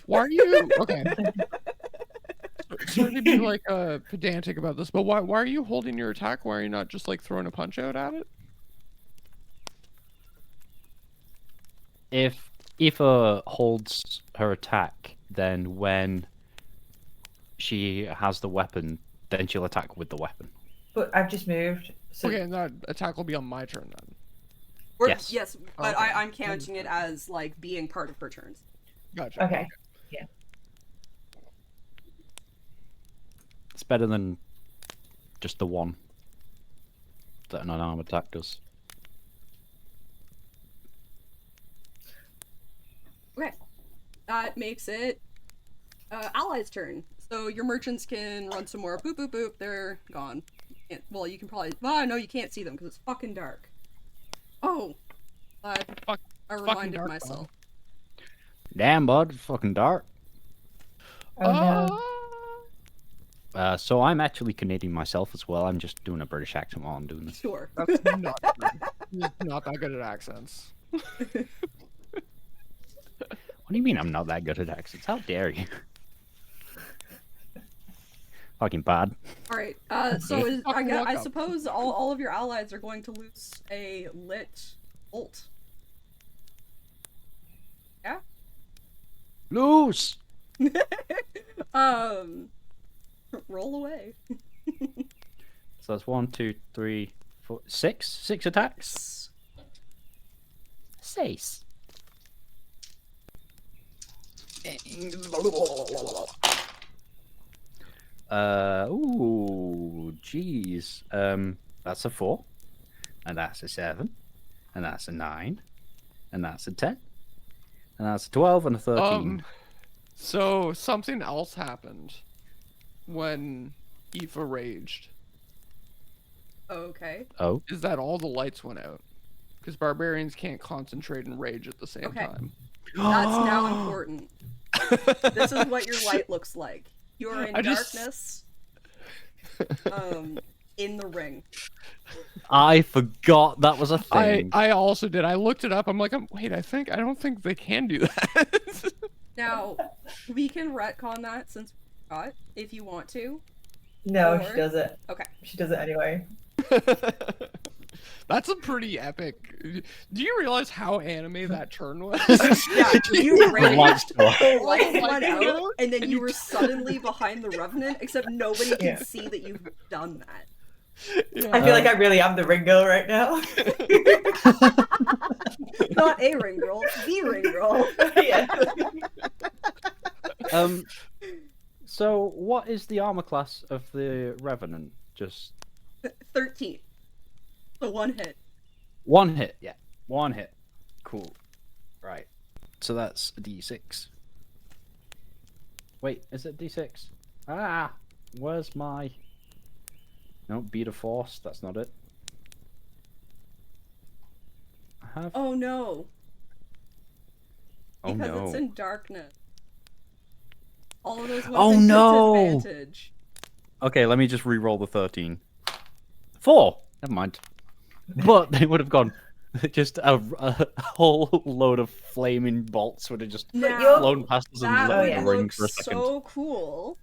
Why are you okay? Sorry to be like pedantic about this, but why are you holding your attack? Why are you not just like throwing a punch out at it? If Aoife holds her attack, then when she has the weapon, then she'll attack with the weapon. But I've just moved. So Okay, and that attack will be on my turn then. Or, Yes. Yes, but Okay. I'm counting it as like being part of her turns. Gotcha. okay. It's better than just the one that an unarmed attack does. Okay, that makes it allies' turn. So your merchants can run some more. Boop boop boop. They're gone. Well, you can probably. Well, no, you can't see them because it's fucking dark. Oh, I reminded dark, myself. Damn, bud, it's fucking dark. Oh no. So I'm actually Canadian myself as well. I'm just doing a British accent while I'm doing this. Sure. That's not not that good at accents. What do you mean I'm not that good at accents? How dare you? Fucking bad. All right. So Fucking I welcome. suppose all of your allies are going to lose a lit bolt. Yeah. Loose! Roll away. So that's 1, 2, 3, 4, 6? 6 attacks? 6. Ooh, jeez. That's a 4, and that's a 7, and that's a 9, and that's a 10, and that's a 12, and a 13. So something else happened when Aoife raged. Okay. Oh, Is that all the lights went out? Because barbarians can't concentrate and rage at the same Okay. time. That's now important. This is what your light looks like. You're in I just- darkness. In the ring. I forgot that was a thing. I also did. I looked it up. I'm like, wait, I don't think they can do that. Now, we can retcon that since we got, if you want to. No, Or- she does it. Okay. She does it anyway. That's a pretty epic. Do you realize how anime that turn was? Yeah, you The ran, lights go off. the lights Oh my went out, God. and then you were suddenly behind the Revenant, except nobody can Yeah. see that you've done that. I feel like I really am the ring girl right now. Not a ring girl, the ring girl. Yeah. So what is the armor class of the Revenant? Just 13. So one hit. one hit, yeah. One hit. Cool. Right. So that's a D6. Wait, is it D6? Ah! Where's my... No, beat of force, that's not it. I have... Oh no. Oh, Because no. it's in darkness. All of those would Oh, have been no. disadvantage. Okay, let me just re-roll the 13. 4! Never mind. But they would have gone Just a whole load of flaming bolts would have just Now, flown past us and that lit Oh, would the yeah. ring look for a second. so cool.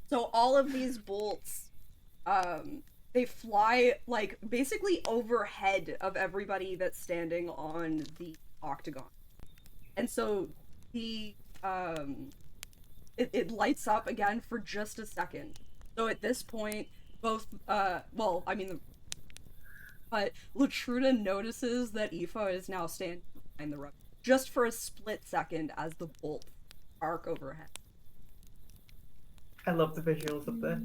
So all of these bolts, they fly like basically overhead of everybody that's standing on the octagon, and so the it lights up again for just a second. So at this point, both well, I mean, but Lotruda notices that Aoife is now standing behind the Revenant just for a split second as the bolt arc overhead. I love the visuals of this.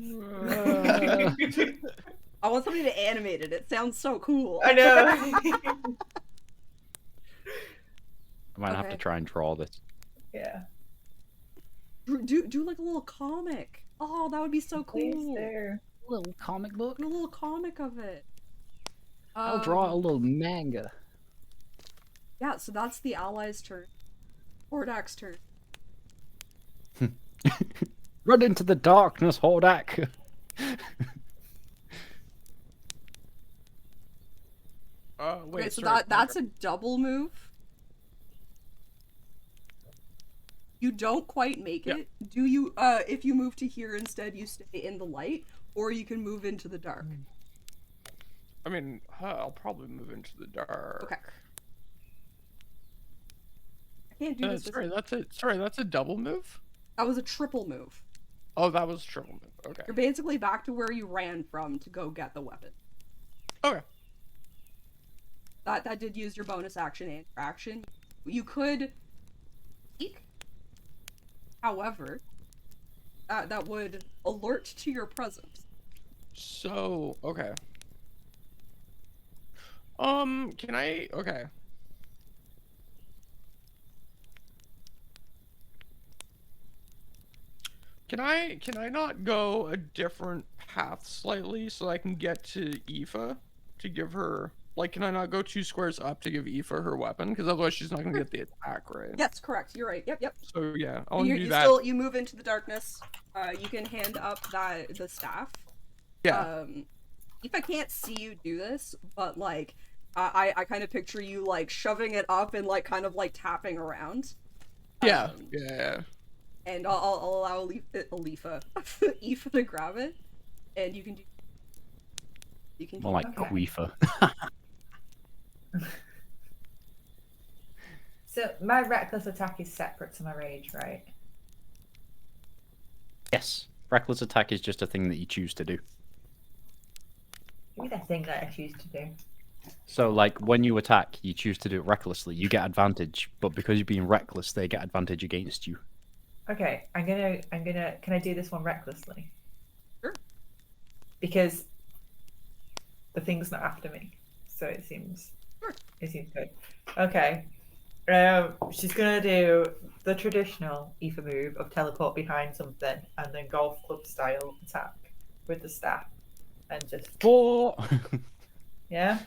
I want somebody to animate it. It sounds so cool. I know. I might have to Okay. try and draw this. Yeah. Do like a little comic. Oh, that would be so Please cool. do. Little comic book. Do a little comic of it. I'll draw a little manga. Yeah, so that's the allies' turn. Hordak's turn. Run into the darkness, Hordak. Wait, Okay, so sorry, that's a double move. You don't quite make Yeah. it. Do you if you move to here instead you stay in the light, or you can move into the dark. I mean, I'll probably move into the dark. Okay. I can't do this. Sorry, that's a double move? That was a triple move. Oh, that was a triple move. Okay. You're basically back to where you ran from to go get the weapon. Okay. That did use your bonus action and your action. You could peek. However, that would alert to your presence. So, okay. Okay. Can I not go a different path slightly so I can get to Aoife to give her, like, can I not go 2 squares up to give Aoife her weapon? Because otherwise she's not gonna get the attack, right? Yes, correct. You're right. Yep. So yeah, I want to do You that. still you move into the darkness. You can hand up the staff. Yeah. If I can't see you do this, but like I kind of picture you like shoving it up and like kind of like tapping around. Yeah. Yeah. And I'll allow Aoife to grab it, and you can do. You can. More like Okay. Queefer. So my reckless attack is separate to my rage, right? Yes. Reckless attack is just a thing that you choose to do. Maybe the thing that I choose to do. So, like, when you attack, you choose to do it recklessly. You get advantage, but because you're being reckless, they get advantage against you. Okay, I'm gonna. Can I do this one recklessly? Sure. Because the thing's not after me, so it seems. Sure. It seems good. Okay. She's gonna do the traditional Aoife move of teleport behind something and then golf club style attack with the staff, and just Four. yeah.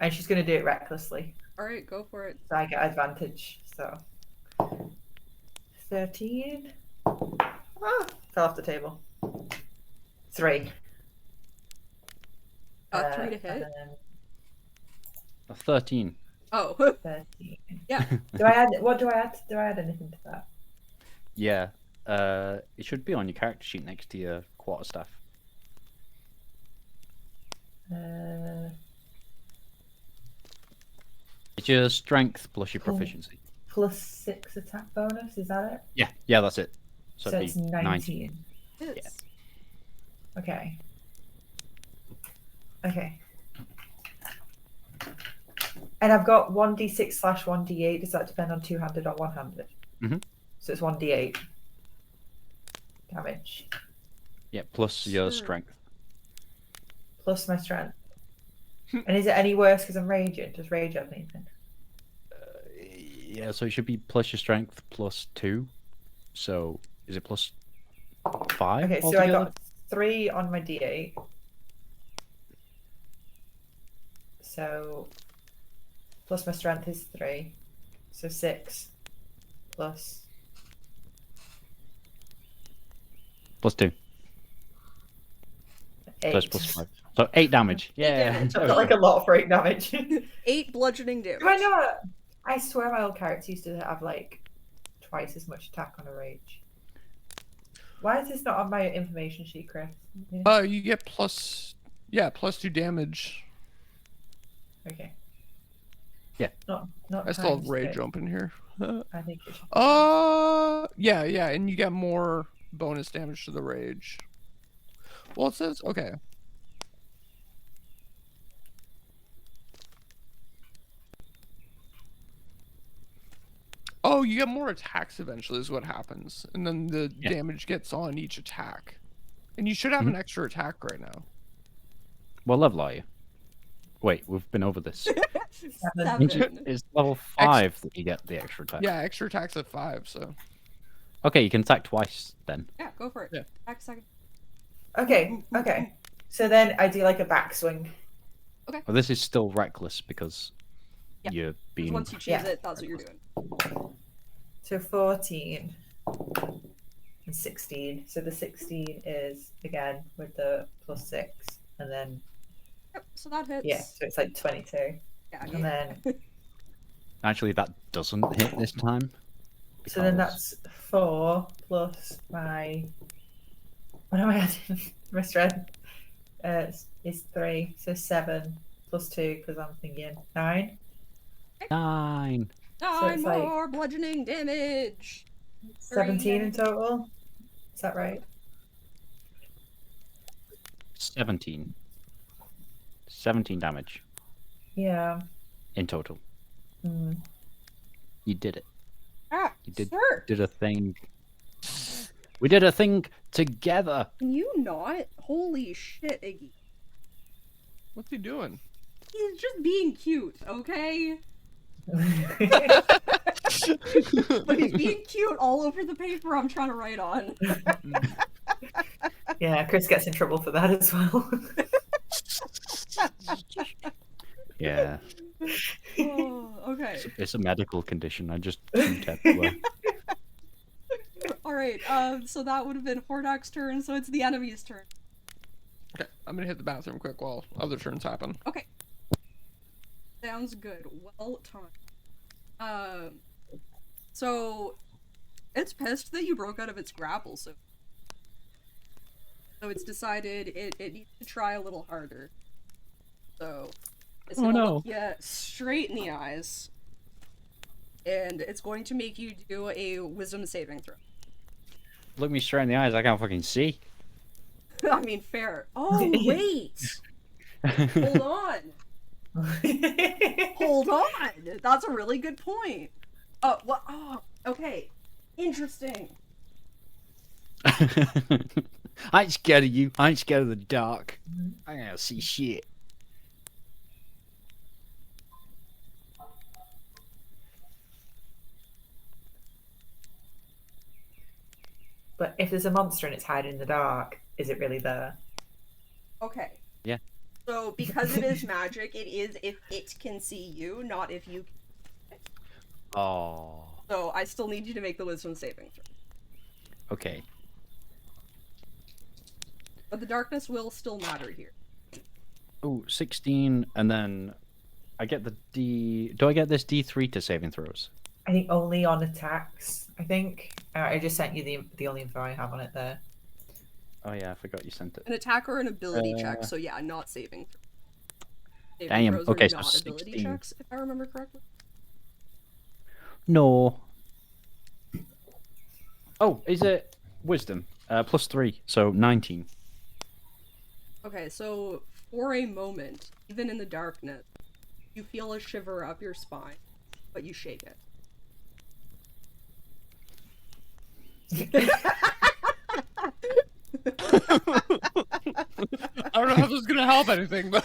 And she's gonna do it recklessly, All right, go for it. so I get advantage. So 13. Ah, fell off the table. 3. 3 to hit. And then 13. Oh, 13. yeah. Do I add? What do I add? Do I add anything to that? Yeah. It should be on your character sheet next to your quarterstaff. It's your strength plus your proficiency. Plus 6 attack bonus. Is that it? Yeah, that's it. So it'd it's be 19. Yes. Okay. Okay. And I've got 1d6/1d8. Does that depend on two-handed or one-handed? Mhm. So it's 1d8 damage Yeah, plus your Sure. strength. plus my strength. And is it any worse because I'm raging? Does rage have anything? Yeah, so it should be plus your strength plus 2. So is it plus 5? Okay, so I altogether? got 3 on my d8. So plus my strength is 3. So 6 plus. Plus 2. First plus 5. So 8 damage. Yeah. damage. I felt like a lot for 8 damage. 8 bludgeoning damage. Do I know? I swear my old character used to have like twice as much attack on a rage. Why is this not on my information sheet, Chris? You get plus 2 damage. Okay. Yeah. Not I still have times rage 2. open here. I think it should. Yeah, and you get more bonus damage to the rage. Well, it says okay. Oh, you get more attacks eventually is what happens. And then the damage gets on each attack. And you should have an extra attack right now. What level are you? Wait, we've been over this. 7. It's level 5 that you get the extra attack. Yeah, extra attacks at 5, so. Okay, you can attack twice then. Yeah, go for it. Yeah. Attack second. Okay. So then I do like a backswing. Well, this is still reckless because you're 'Cause being... once you choose it, that's what you're doing. So 14 and 16. So the 16 is again with the plus 6, and then Yep, so that hits. so it's like 22, Yeah, and then Actually, that doesn't hit this time. so then because- that's 4 plus my what am I adding? My strength is 3, so 7 plus 2 because I'm thinking 9. 9. 9 it's like- more bludgeoning damage. 17 in total. Is that right? 17. 17 damage Yeah. in total. Mm. You did it. Ah, You did, sir. did a thing. We did a thing together. Can you not? Holy shit, Iggy. What's he doing? He's just being cute, okay? But he's being cute all over the paper I'm trying to write on. Yeah, Chris gets in trouble for that as well. Yeah. Oh, okay. It's a medical condition. I just couldn't tell you where. Alright, so that would have been Hordak's turn, so it's the enemy's turn. Okay, I'm gonna hit the bathroom quick while other turns happen. Okay. Sounds good. Well timed. So it's pissed that you broke out of its grapple, so it's decided it needs to try a little harder. So it's gonna look you straight in the eyes, and it's going to make you do a wisdom saving throw. Look me straight in the eyes. I can't fucking see. I mean, fair. Oh wait, hold on. Hold on. That's a really good point. Oh, well, okay. Interesting. I ain't scared of you. I ain't scared of the dark. I can't see shit. But if there's a monster and it's hiding in the dark, is it really there? Okay. Yeah. So, because it is magic, it is if it can see you, not if you can. Oh. So, I still need you to make the wisdom saving throw. Okay. But the darkness will still matter here. Oh, 16, and then I get the D. Do I get this D3 to saving throws? I think only on attacks. I think I just sent you the only info I have on it there. Oh yeah, I forgot you sent it. An attack or an ability check, so yeah, not saving throw. Saving Damn, throws okay, are so not ability 16. checks, if I remember correctly. No. Oh, is it wisdom? Plus 3, so 19. Okay, so for a moment, even in the darkness, you feel a shiver up your spine, but you shake it. I don't know how this is gonna help anything, but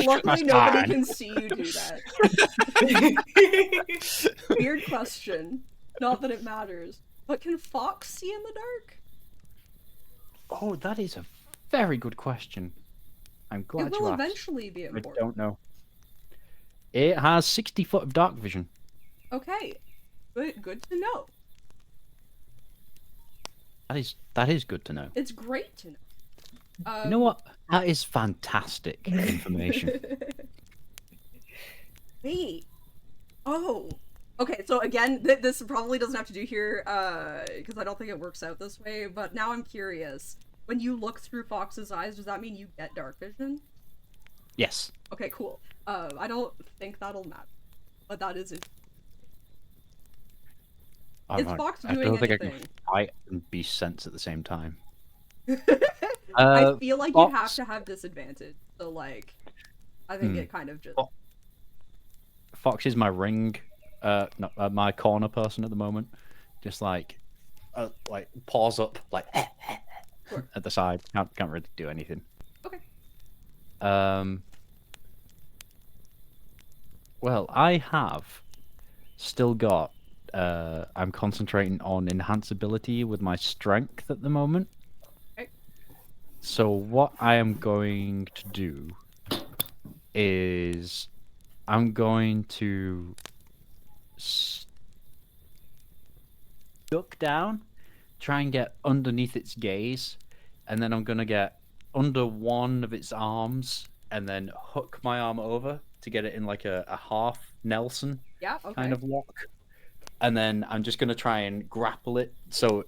Luckily, nobody can see you do that. Weird question. Not that it matters. But can Fox see in the dark? Oh, that is a very good question. I'm glad It you will asked. eventually be I important. don't know. It has 60 foot of dark vision. Okay. Good to know. That is good to know. It's great to know. You know what? That is fantastic information. Wait. Oh. Okay, so again, this probably doesn't have to do here, because I don't think it works out this way, but now I'm curious. When you look through Fox's eyes, does that mean you get dark vision? Yes. Okay, cool. I don't think that'll matter, but that is Is Fox I doing don't think I anything? can fight and be sense at the same time. I feel like you have Fox- to have disadvantage, so like, I think it kind of just... Fox is my ring, my corner person at the moment. Just like paws up, like Sure. at the side. Can't really do anything. Okay. Well, I have still got. I'm concentrating on enhanceability with my strength at the moment. Okay. So what I am going to do is I'm going to duck down, try and get underneath its gaze, and then I'm gonna get under one of its arms and then hook my arm over to get it in like a half Nelson Yeah, okay. kind of lock. And then I'm just gonna try and grapple it so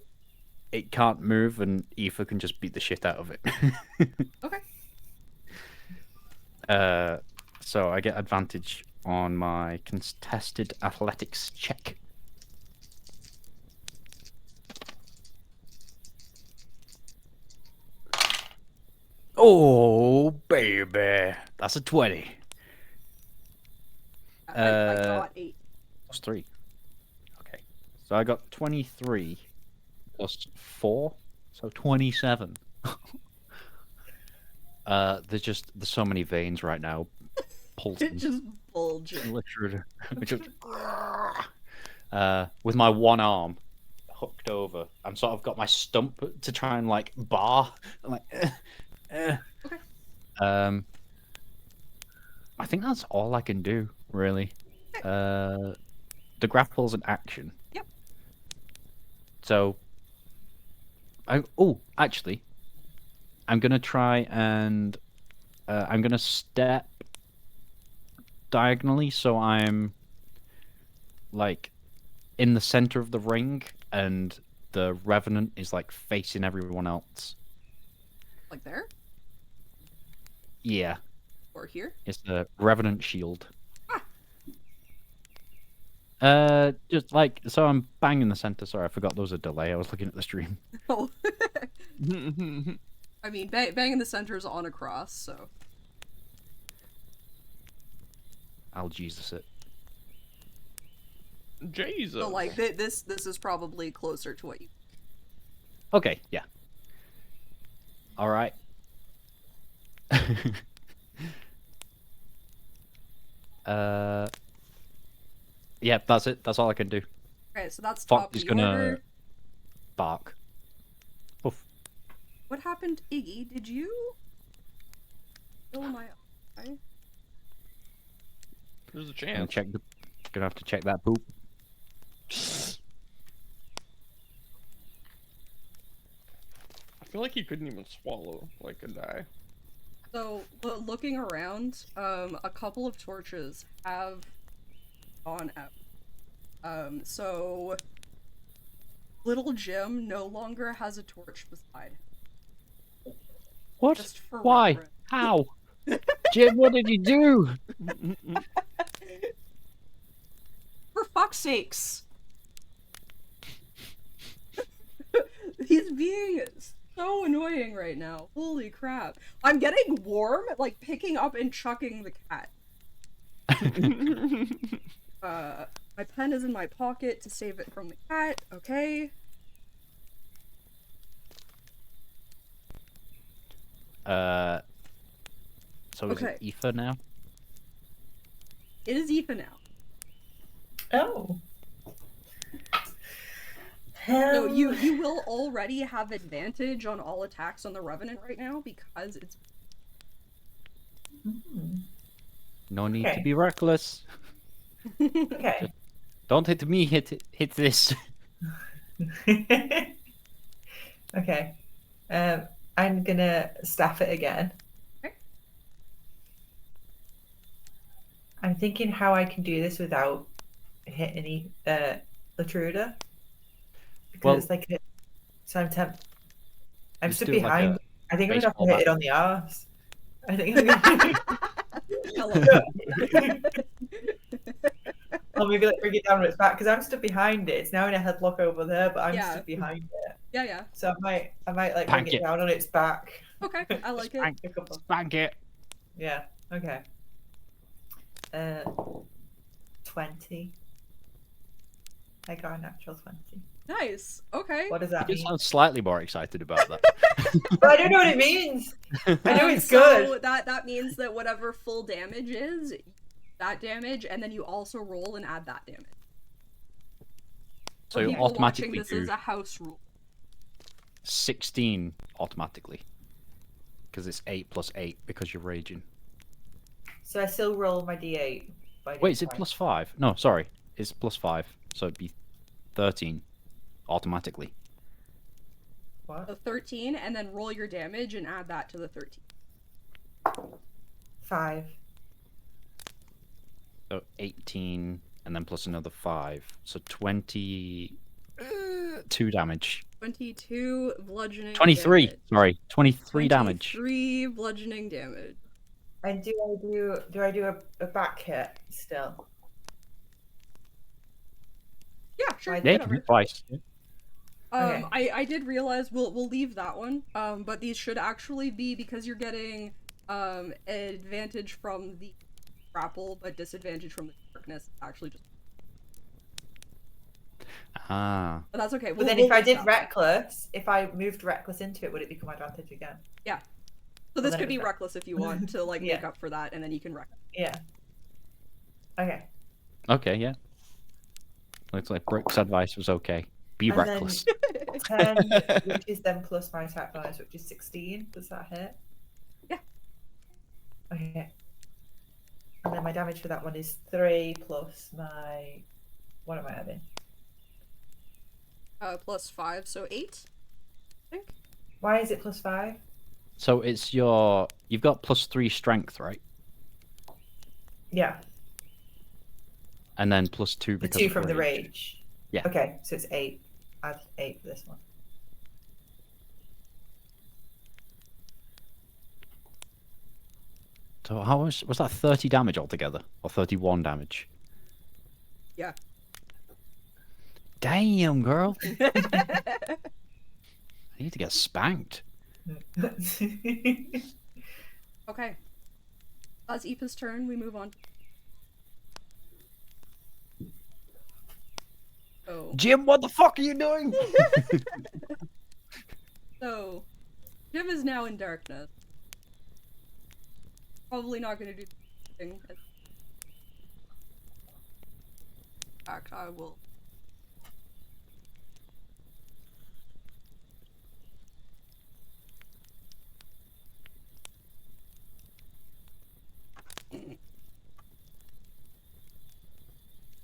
it can't move and Aoife can just beat the shit out of it. Okay. So I get advantage on my contested athletics check. Oh, baby. That's a 20. I got 8. Plus 3. Okay. So I got 23 plus 4. So 27. There's so many veins right now. Pulsing. It just bulging. Literally. Just, with my one arm hooked over, I'm sort of got my stump to try and like bar. I'm like, Okay. I think that's all I can do, really. The grapple's an action. Yep. So, actually, I'm gonna try and I'm gonna step diagonally, so I'm like in the center of the ring, and the Revenant is like facing everyone else. Like there? Yeah, Or here? it's the Revenant shield. Ah. Just like so, I'm bang in the center. Sorry, I forgot there was a delay. I was looking at the stream. Oh. I mean, bang in the center is on a cross, so... I'll Jesus it. Jesus. So, like, this is probably closer to what you... Okay, yeah. All right. Yeah, that's it. That's all I can do. Okay, so that's Fox top is of the gonna order. bark. Oof. What happened, Iggy? Did you... kill my eye? There's a Gonna chance. Gonna have to check that poop. I feel like he couldn't even swallow like a die. So, looking around, a couple of torches have gone out. So... Little Jim no longer has a torch beside him. What? Just for Why? reference. How? Jim, what did you do? For fuck's sakes! He's being so annoying right now. Holy crap. I'm getting warm, like picking up and chucking the cat. My pen is in my pocket to save it from the cat, okay? So is Okay. it Aoife now? It is Aoife now. Oh. No, you will already have advantage on all attacks on the Revenant right now because it's... No need to Okay. be reckless. Okay. Don't hit me. Hit this. Okay. I'm gonna staff it again. Okay. I'm thinking how I can do this without hitting Lotruda. Because Well, it's like so I'm just stood do it like behind. a I think I'm gonna have to baseball hit bat. it on the arse. I think I'm gonna I love it. or maybe like bring it down on its back because I'm stood behind it. It's now in a headlock over there, but I'm Yeah. stood behind it. Yeah, yeah. So I might like bring Spank it it. down on its back. Okay, I like it. Spank, A couple. spank it. Yeah. Okay. 20. I got a natural 20. Nice. Okay. What does that You mean? sound slightly more excited about that. But I don't know what it means. I know it's So good. that means that whatever full damage is, that damage, and then you also roll and add that damage. So For you people watching, automatically this do is a house rule. 16 automatically. Because it's 8 plus 8 because you're raging. So I still roll my d8. Wait, is it plus 5? No, sorry. It's plus 5. So it'd be 13 automatically. What? So 13, and then roll your damage and add that to the 13. 5. So 18 and then plus another 5. So 22 damage. 22 bludgeoning 23. damage. Sorry, 23 damage. 23 bludgeoning damage. And do I do a back hit still? Yeah, sure. Yeah, Yeah, you whatever. can hit twice. Okay. I did realize we'll leave that one. But these should actually be, because you're getting advantage from the grapple, but disadvantage from the darkness. Actually, just Ah. but that's okay. But then we'll if I leave did that one. reckless, if I moved reckless into it, would it become advantage again? Yeah. So Well, this then could it be was reckless if you want to like make Yeah. up for that, and then you can wreck. Yeah. Okay. Okay, yeah. Looks like Brooke's advice was okay. Be And then- reckless. 10, which is then plus my attack bonus, which is 16. Does that hit? Yeah. Okay. And then my damage for that one is 3 plus my. What am I having? Plus 5, so 8. I think. Why is it plus 5? So it's your... You've got plus 3 strength, right? Yeah. And then plus 2 The because 2 of from the rage. rage. Yeah. Okay, so it's 8. Add 8 for this one. So how much... Was that 30 damage altogether? Or 31 damage? Yeah. Damn, girl. I need to get spanked. Okay. That's Aoife's turn. We move on. Oh. Jim, what the fuck are you doing? So, Jim is now in darkness. Probably not going to do anything. In fact, I will.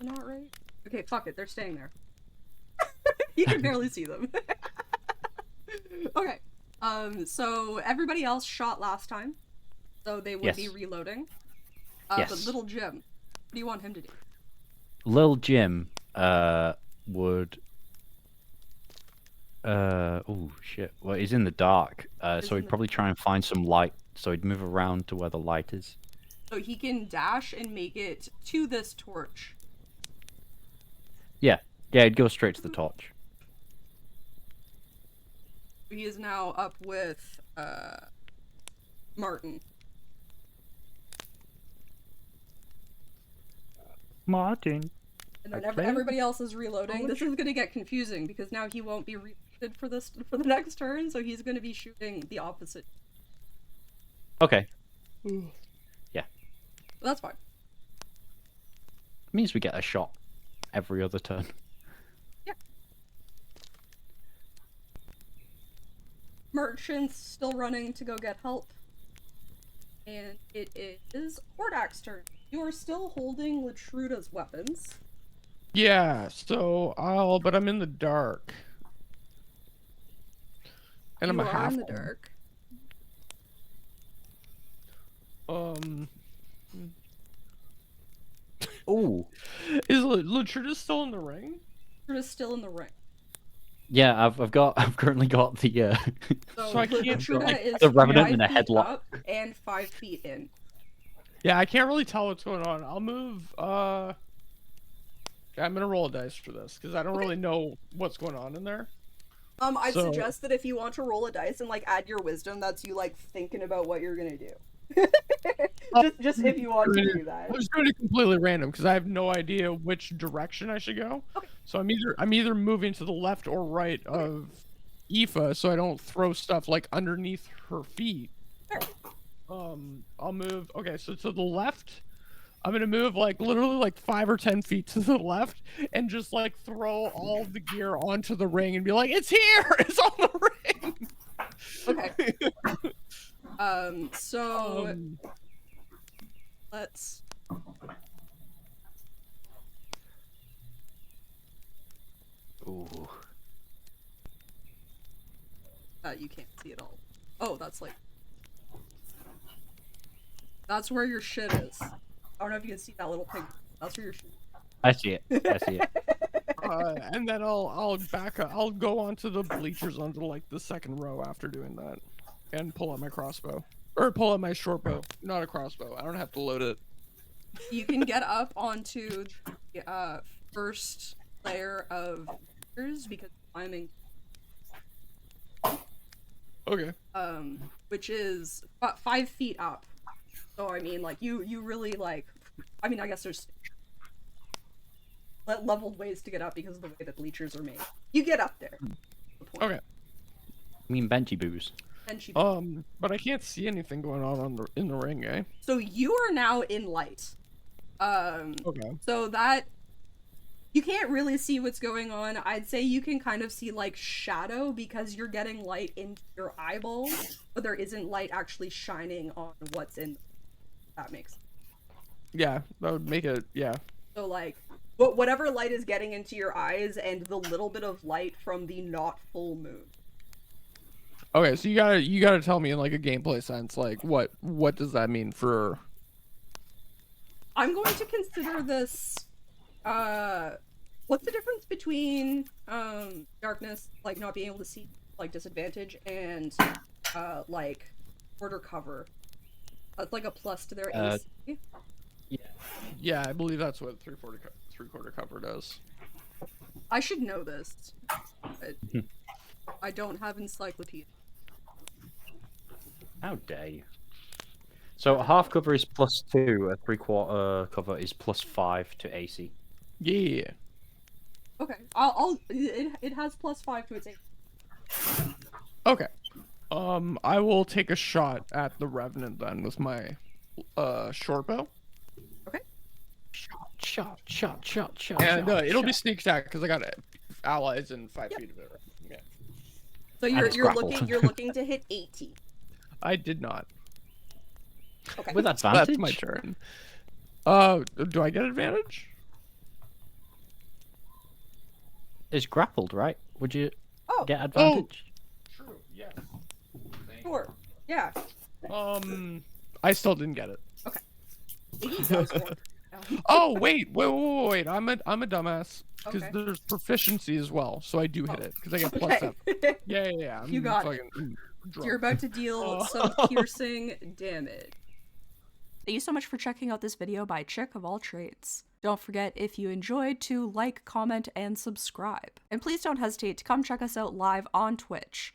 Not right? Okay, fuck it. They're staying there. You can barely see them. Okay. So everybody else shot last time, so they would be Yes. reloading. But Yes. little Jim, what do you want him to do? Lil Jim would... oh, shit. Well, he's in the dark, He's so in he'd the- probably try and find some light. So he'd move around to where the light is. So he can dash and make it to this torch. Yeah, he'd go straight to the torch. He is now up with Martin. Martin. And then Okay. everybody else is reloading. This is gonna get confusing because now he won't be reloaded for the next turn, so he's gonna be shooting the opposite. Okay. But that's fine. Means we get a shot every other turn. Merchant's still running to go get help. And it is Hordak's turn. You are still holding Lotruda's weapons. Yeah, so but I'm in the dark. And I'm You a are half in the orc. dark. Oh, Is Lotruda still in the ring? You're just still in the ring. yeah. I've currently got the So, I can't- Lotruda like, is the Revenant 5 in a feet headlock. up and 5 feet in. Yeah, I can't really tell what's going on. I'll move. I'm gonna roll a dice for this because I don't really know what's going on in there. I'd So- suggest that if you want to roll a dice and like add your wisdom, that's you like thinking about what you're gonna do. just if you want to do that. I was doing it completely random because I have no idea which direction I should go. Okay. So I'm either moving to the left or right of Aoife so I don't throw stuff like underneath her feet. Sure. I'll move. Okay, so to the left, I'm gonna move like literally like 5 or 10 feet to the left and just like throw all the gear onto the ring and be like, "It's here! It's on the ring!" Okay. So let's. Ooh. You can't see it all. Oh, that's like. That's where your shit is. I don't know if you can see that little pig. That's where your shit is. I see it. I see it. And then I'll back up. I'll go onto the bleachers onto like the second row after doing that, and pull out my crossbow or pull out my short bow, not a crossbow. I don't have to load it. You can get up onto the first layer of bleachers because climbing. Okay. Which is about 5 feet up. So I mean, like you really like. I mean, I guess there's leveled ways to get up because of the way the bleachers are made. You get up there. Okay. I mean, Benchy Boos. And But I can't see anything going on in the ring, eh? so you are now in light. Okay. So that you can't really see what's going on. I'd say you can kind of see like shadow because you're getting light into your eyeballs, but there isn't light actually shining on what's in. That makes sense. Yeah, that would make it. Yeah. So like, whatever light is getting into your eyes and the little bit of light from the not full moon. Okay, so you gotta tell me in like a gameplay sense, like what does that mean for? I'm going to consider this. What's the difference between darkness, like not being able to see, like disadvantage, and like quarter cover? That's like a plus to their AC. Yeah, I believe that's what three-quarter cover does. I should know this, but I don't have encyclopedia. How dare you? So a half cover is +2, a 3/4 cover is +5 to AC. Yeah. Okay, it has +5 to its AC. Okay. I will take a shot at the Revenant then with my short bow. Okay. Shot. And it'll be sneak attack because I got allies in 5 feet of it. Right? Yeah. So And it's you're grappled. looking to hit 80. I did not. Okay. With advantage? That's my turn. Do I get advantage? It's grappled, right? Would you Oh, get advantage? True. Yeah. sure. Yeah. I still didn't get it. 80 does work. Oh wait. I'm a dumbass because Okay. there's proficiency as well, so I do hit it because I get +7. Okay. Yeah. You got it. fucking drunk. You're about to deal some piercing damage. Thank you so much for checking out this video by Chick of All Trades. Don't forget, if you enjoyed, to like, comment, and subscribe. And please don't hesitate to come check us out live on Twitch.